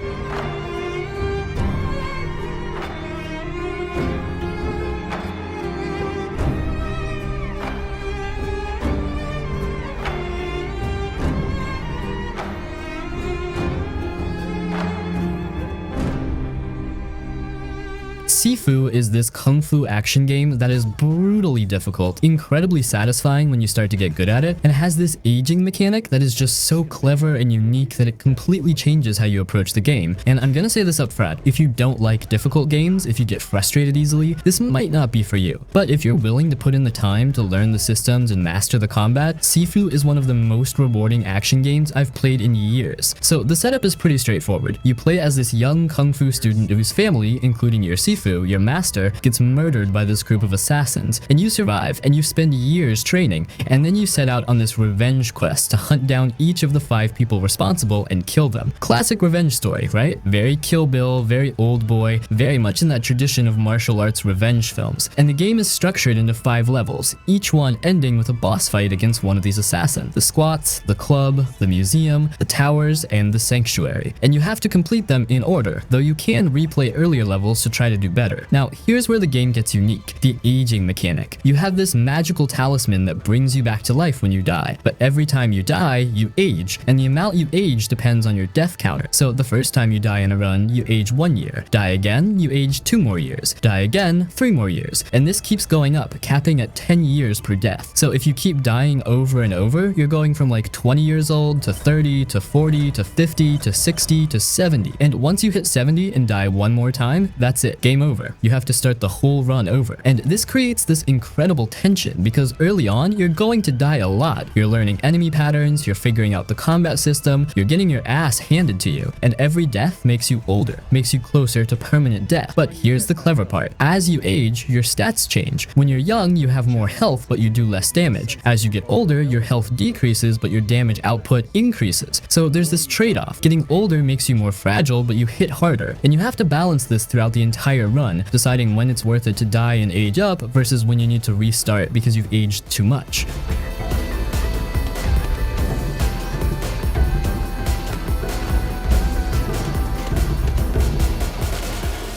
A: Sifu is this kung fu action game that is brutally difficult, incredibly satisfying when you start to get good at it, and has this aging mechanic that is just so clever and unique that it completely changes how you approach the game. And I'm gonna say this up front, if you don't like difficult games, if you get frustrated easily, this might not be for you. But if you're willing to put in the time to learn the systems and master the combat, Sifu is one of the most rewarding action games I've played in years. So the setup is pretty straightforward. You play as this young kung fu student whose family, including your Sifu, your master, gets murdered by this group of assassins, and you survive, and you spend years training, and then you set out on this revenge quest to hunt down each of the 5 people responsible and kill them. Classic revenge story, right? Very Kill Bill, very Old Boy, very much in that tradition of martial arts revenge films. And the game is structured into 5 levels, each one ending with a boss fight against one of these assassins. The squats, the club, the museum, the towers, and the sanctuary. And you have to complete them in order, though you can replay earlier levels to try to do better. Now, here's where the game gets unique, the aging mechanic. You have this magical talisman that brings you back to life when you die, but every time you die, you age, and the amount you age depends on your death counter. So the first time you die in a run, you age 1 year. Die again, you age 2 more years. Die again, 3 more years. And this keeps going up, capping at 10 years per death. So if you keep dying over and over, you're going from like 20 years old to 30 to 40 to 50 to 60 to 70. And once you hit 70 and die one more time, that's it. Game over. You have to start the whole run over. And this creates this incredible tension because early on, you're going to die a lot. You're learning enemy patterns, you're figuring out the combat system, you're getting your ass handed to you. And every death makes you older, makes you closer to permanent death. But here's the clever part. As you age, your stats change. When you're young, you have more health, but you do less damage. As you get older, your health decreases, but your damage output increases. So there's this trade-off. Getting older makes you more fragile, but you hit harder. And you have to balance this throughout the entire run, deciding when it's worth it to die and age up versus when you need to restart because you've aged too much.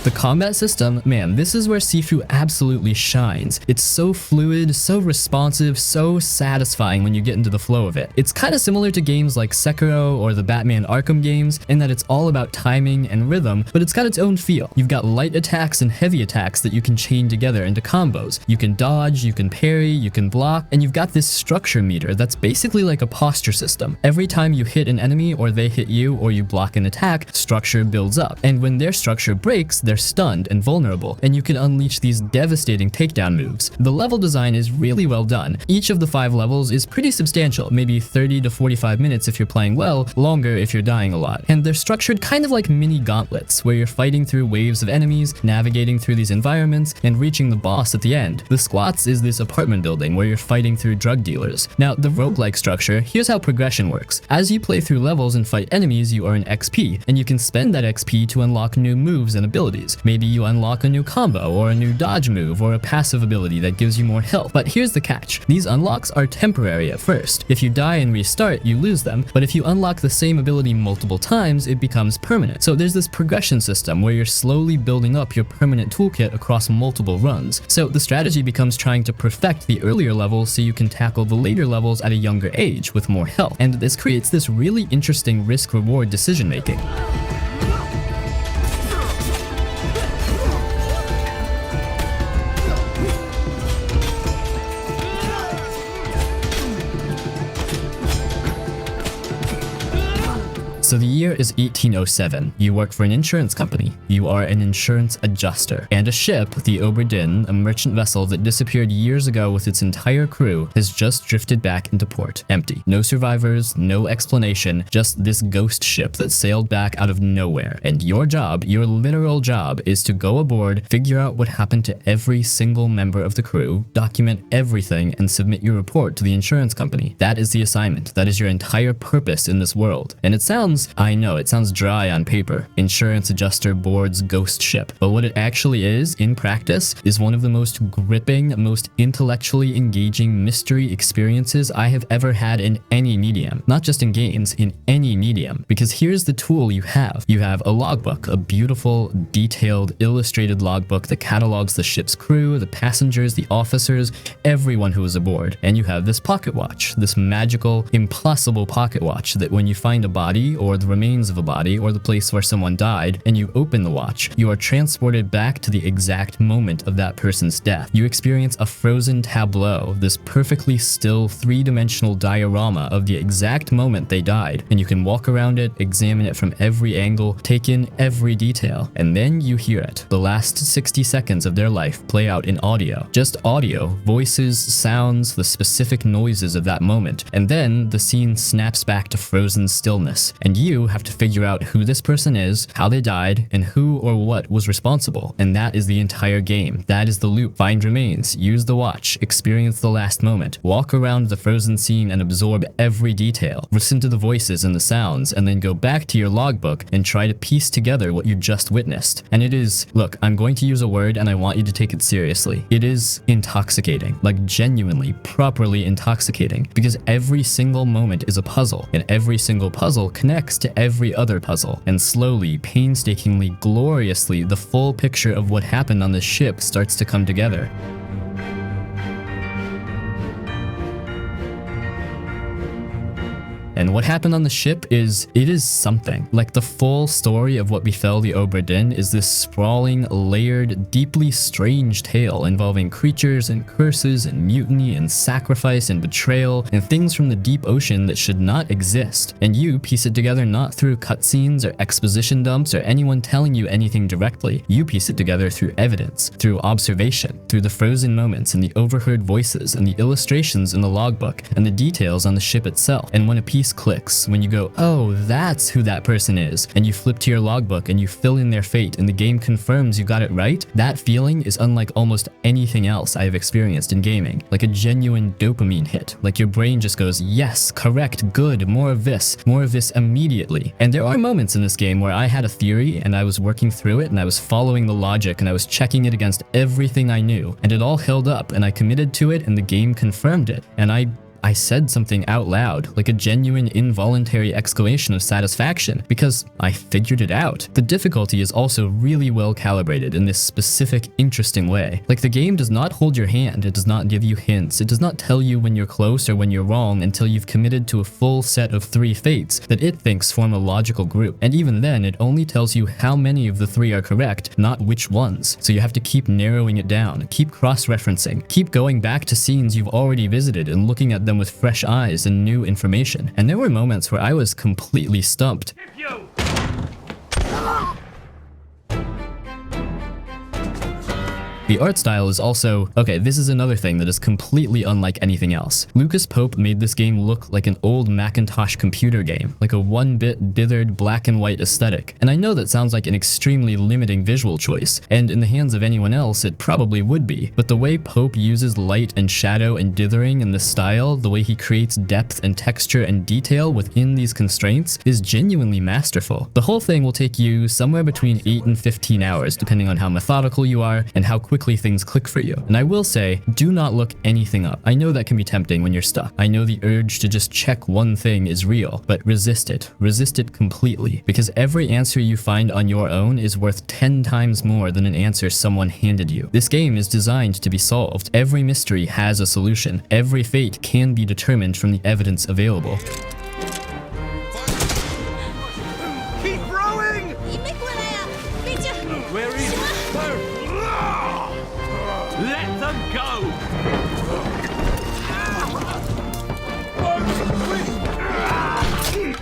A: The combat system, man, this is where Sifu absolutely shines. It's so fluid, so responsive, so satisfying when you get into the flow of it. It's kind of similar to games like Sekiro or the Batman Arkham games in that it's all about timing and rhythm, but it's got its own feel. You've got light attacks and heavy attacks that you can chain together into combos. You can dodge, you can parry, you can block, and you've got this structure meter that's basically like a posture system. Every time you hit an enemy or they hit you or you block an attack, structure builds up. And when their structure breaks, their they're stunned and vulnerable, and you can unleash these devastating takedown moves. The level design is really well done. Each of the 5 levels is pretty substantial, maybe 30 to 45 minutes if you're playing well, longer if you're dying a lot. And they're structured kind of like mini gauntlets, where you're fighting through waves of enemies, navigating through these environments, and reaching the boss at the end. The Squats is this apartment building where you're fighting through drug dealers. Now, the roguelike structure, here's how progression works. As you play through levels and fight enemies, you earn XP, and you can spend that XP to unlock new moves and abilities. Maybe you unlock a new combo, or a new dodge move, or a passive ability that gives you more health. But here's the catch. These unlocks are temporary at first. If you die and restart, you lose them, but if you unlock the same ability multiple times, it becomes permanent. So there's this progression system where you're slowly building up your permanent toolkit across multiple runs. So the strategy becomes trying to perfect the earlier levels so you can tackle the later levels at a younger age with more health. And this creates this really interesting risk-reward decision making. So the year is 1807. You work for an insurance company. You are an insurance adjuster. And a ship, the Obra Dinn, a merchant vessel that disappeared years ago with its entire crew, has just drifted back into port, empty. No survivors, no explanation, just this ghost ship that sailed back out of nowhere. And your job, your literal job, is to go aboard, figure out what happened to every single member of the crew, document everything, and submit your report to the insurance company. That is the assignment. That is your entire purpose in this world. And it sounds, I know, it sounds dry on paper. Insurance adjuster boards ghost ship. But what it actually is, in practice, is one of the most gripping, most intellectually engaging mystery experiences I have ever had in any medium. Not just in games, in any medium. Because here's the tool you have. You have a logbook, a beautiful, detailed, illustrated logbook that catalogs the ship's crew, the passengers, the officers, everyone who was aboard. And you have this pocket watch, this magical, impossible pocket watch that when you find a body, or the remains of a body, or the place where someone died, and you open the watch, you are transported back to the exact moment of that person's death. You experience a frozen tableau, this perfectly still 3-dimensional diorama of the exact moment they died, and you can walk around it, examine it from every angle, take in every detail, and then you hear it. The last 60 seconds of their life play out in audio. Just audio, voices, sounds, the specific noises of that moment, and then the scene snaps back to frozen stillness. And you have to figure out who this person is, how they died, and who or what was responsible. And that is the entire game. That is the loop. Find remains, use the watch, experience the last moment, walk around the frozen scene and absorb every detail, listen to the voices and the sounds, and then go back to your logbook and try to piece together what you just witnessed. And it is, look, I'm going to use a word and I want you to take it seriously. It is intoxicating, like genuinely, properly intoxicating, because every single moment is a puzzle, and every single puzzle connects to every other puzzle, and slowly, painstakingly, gloriously, the full picture of what happened on the ship starts to come together. And what happened on the ship is, it is something. Like the full story of what befell the Obra Dinn is this sprawling, layered, deeply strange tale involving creatures and curses and mutiny and sacrifice and betrayal and things from the deep ocean that should not exist. And you piece it together not through cutscenes or exposition dumps or anyone telling you anything directly. You piece it together through evidence, through observation, through the frozen moments and the overheard voices and the illustrations in the logbook and the details on the ship itself. And when a piece clicks, when you go, oh, that's who that person is, and you flip to your logbook and you fill in their fate and the game confirms you got it right, that feeling is unlike almost anything else I have experienced in gaming. Like a genuine dopamine hit. Like your brain just goes, yes, correct, good, more of this immediately. And there are moments in this game where I had a theory and I was working through it and I was following the logic and I was checking it against everything I knew, and it all held up and I committed to it and the game confirmed it, and I said something out loud, like a genuine involuntary exclamation of satisfaction, because I figured it out. The difficulty is also really well calibrated in this specific, interesting way. Like the game does not hold your hand, it does not give you hints, it does not tell you when you're close or when you're wrong until you've committed to a full set of 3 fates that it thinks form a logical group. And even then, it only tells you how many of the 3 are correct, not which ones. So you have to keep narrowing it down, keep cross-referencing, keep going back to scenes you've already visited and looking at them with fresh eyes and new information. And there were moments where I was completely stumped. The art style is also, okay, this is another thing that is completely unlike anything else. Lucas Pope made this game look like an old Macintosh computer game, like a 1-bit dithered black and white aesthetic. And I know that sounds like an extremely limiting visual choice, and in the hands of anyone else it probably would be, but the way Pope uses light and shadow and dithering in this style, the way he creates depth and texture and detail within these constraints is genuinely masterful. The whole thing will take you somewhere between 8 and 15 hours depending on how methodical you are and how quickly things click for you. And I will say, do not look anything up. I know that can be tempting when you're stuck. I know the urge to just check one thing is real, but resist it. Resist it completely, because every answer you find on your own is worth 10 times more than an answer someone handed you. This game is designed to be solved. Every mystery has a solution. Every fate can be determined from the evidence available.
I: Keep rowing! Where is Let them go!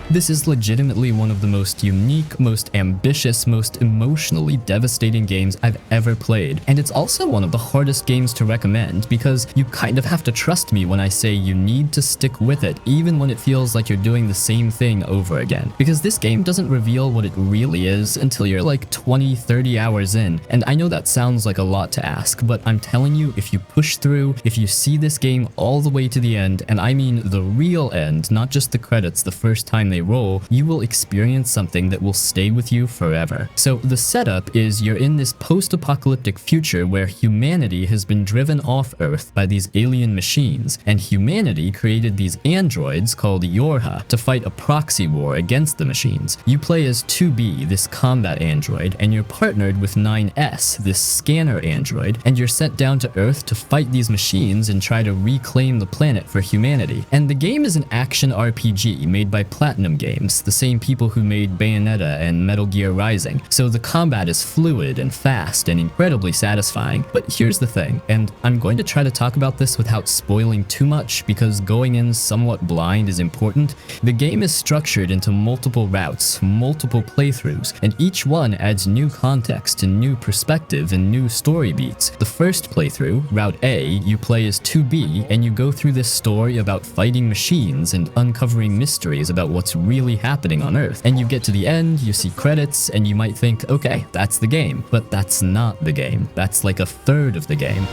A: This is legitimately one of the most unique, most ambitious, most emotionally devastating games I've ever played. And it's also one of the hardest games to recommend because you kind of have to trust me when I say you need to stick with it, even when it feels like you're doing the same thing over again. Because this game doesn't reveal what it really is until you're like 20, 30 hours in. And I know that sounds like a lot to ask, but I'm telling you, if you push through, if you see this game all the way to the end, and I mean the real end, not just the credits the first time they roll, you will experience something that will stay with you forever. So the setup is you're in this post-apocalyptic future where humanity has been driven off Earth by these alien machines, and humanity created these androids called Yorha to fight a proxy war against the machines. You play as 2B, this combat android, and you're partnered with 9S, this scanner android, and you're sent down to Earth to fight these machines and try to reclaim the planet for humanity. And the game is an action RPG made by Platinum Games, the same people who made Bayonetta and Metal Gear Rising, so the combat is fluid and fast and incredibly satisfying. But here's the thing, and I'm going to try to talk about this without spoiling too much because going in somewhat blind is important. The game is structured into multiple routes, multiple playthroughs, and each one adds new context and new perspective and new story beats. The first playthrough, Route A, you play as 2B and you go through this story about fighting machines and uncovering mysteries about what's really happening on Earth. And you get to the end, you see credits, and you might think, okay, that's the game. But that's not the game. That's like a third of the game.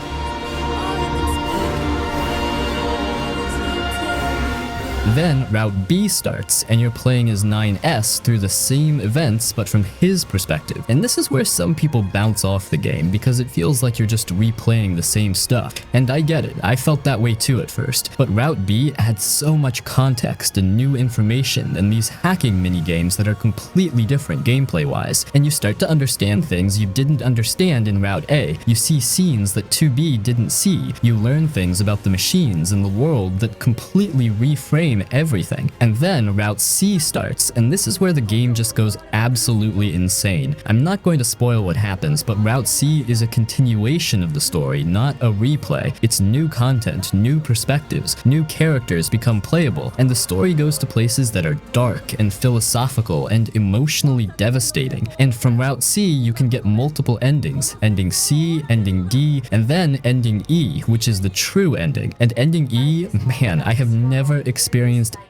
A: Then Route B starts, and you're playing as 9S through the same events but from his perspective. And this is where some people bounce off the game because it feels like you're just replaying the same stuff. And I get it, I felt that way too at first. But Route B adds so much context and new information and these hacking mini-games that are completely different gameplay-wise. And you start to understand things you didn't understand in Route A. You see scenes that 2B didn't see. You learn things about the machines and the world that completely reframe everything. And then Route C starts, and this is where the game just goes absolutely insane. I'm not going to spoil what happens, but Route C is a continuation of the story, not a replay. It's new content, new perspectives, new characters become playable, and the story goes to places that are dark and philosophical and emotionally devastating. And from Route C, you can get multiple endings, ending C, ending D, and then ending E, which is the true ending. And ending E, man, I have never experienced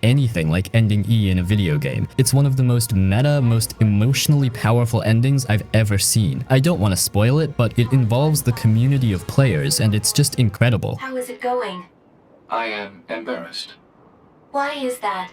A: anything like ending E in a video game. It's one of the most meta, most emotionally powerful endings I've ever seen. I don't want to spoil it, but it involves the community of players, and it's just incredible.
K: How is it going?
I: I am embarrassed.
K: Why is that?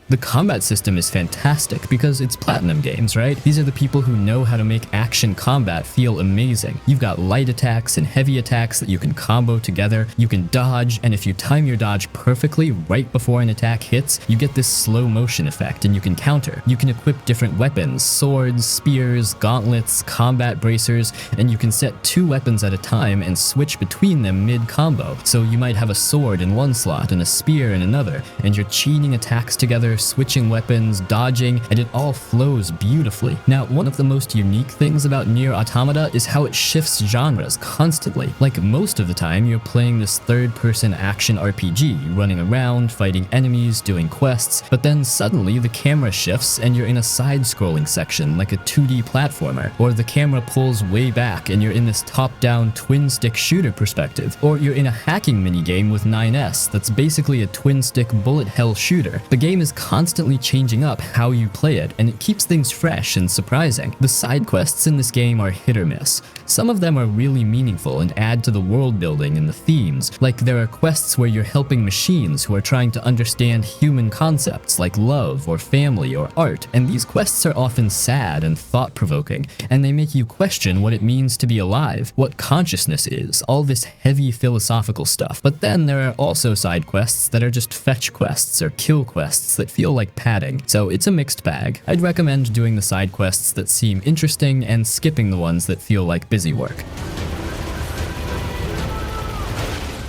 A: The combat system is fantastic because it's Platinum Games, right? These are the people who know how to make action combat feel amazing. You've got light attacks and heavy attacks that you can combo together. You can dodge, and if you time your dodge perfectly right before an attack hits, you get this slow motion effect and you can counter. You can equip different weapons, swords, spears, gauntlets, combat bracers, and you can set 2 weapons at a time and switch between them mid-combo. So you might have a sword in one slot and a spear in another, and you're chaining attacks together, color, switching weapons, dodging, and it all flows beautifully. Now, one of the most unique things about Nier Automata is how it shifts genres constantly. Like, most of the time, you're playing this third-person action RPG, running around, fighting enemies, doing quests, but then suddenly the camera shifts and you're in a side-scrolling section, like a 2D platformer, or the camera pulls way back and you're in this top-down twin-stick shooter perspective, or you're in a hacking minigame with 9S that's basically a twin-stick bullet hell shooter. The game is constantly changing up how you play it, and it keeps things fresh and surprising. The side quests in this game are hit or miss. Some of them are really meaningful and add to the world building and the themes, like there are quests where you're helping machines who are trying to understand human concepts like love or family or art, and these quests are often sad and thought-provoking, and they make you question what it means to be alive, what consciousness is, all this heavy philosophical stuff. But then there are also side quests that are just fetch quests or kill quests that feel like padding, so it's a mixed bag. I'd recommend doing the side quests that seem interesting and skipping the ones that feel like busy work.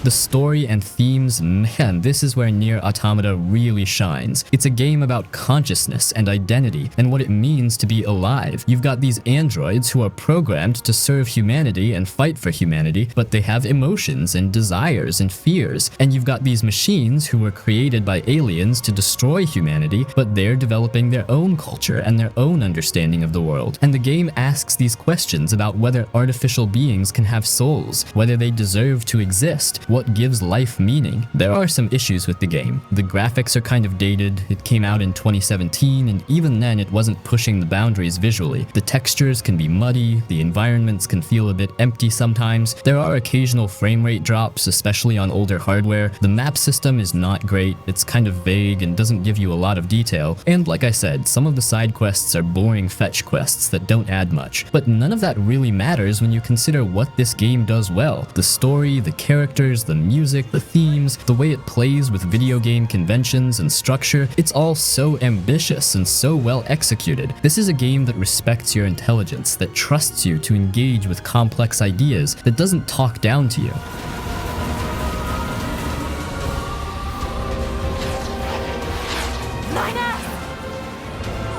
A: The story and themes, man, this is where Nier Automata really shines. It's a game about consciousness and identity and what it means to be alive. You've got these androids who are programmed to serve humanity and fight for humanity, but they have emotions and desires and fears. And you've got these machines who were created by aliens to destroy humanity, but they're developing their own culture and their own understanding of the world. And the game asks these questions about whether artificial beings can have souls, whether they deserve to exist, what gives life meaning. There are some issues with the game. The graphics are kind of dated, it came out in 2017, and even then it wasn't pushing the boundaries visually. The textures can be muddy, the environments can feel a bit empty sometimes, there are occasional frame rate drops, especially on older hardware, the map system is not great, it's kind of vague and doesn't give you a lot of detail, and like I said, some of the side quests are boring fetch quests that don't add much. But none of that really matters when you consider what this game does well. The story, the characters, the music, the themes, the way it plays with video game conventions and structure, it's all so ambitious and so well executed. This is a game that respects your intelligence, that trusts you to engage with complex ideas, that doesn't talk down to you.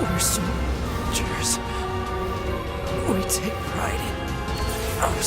F: We're soldiers. We take pride in our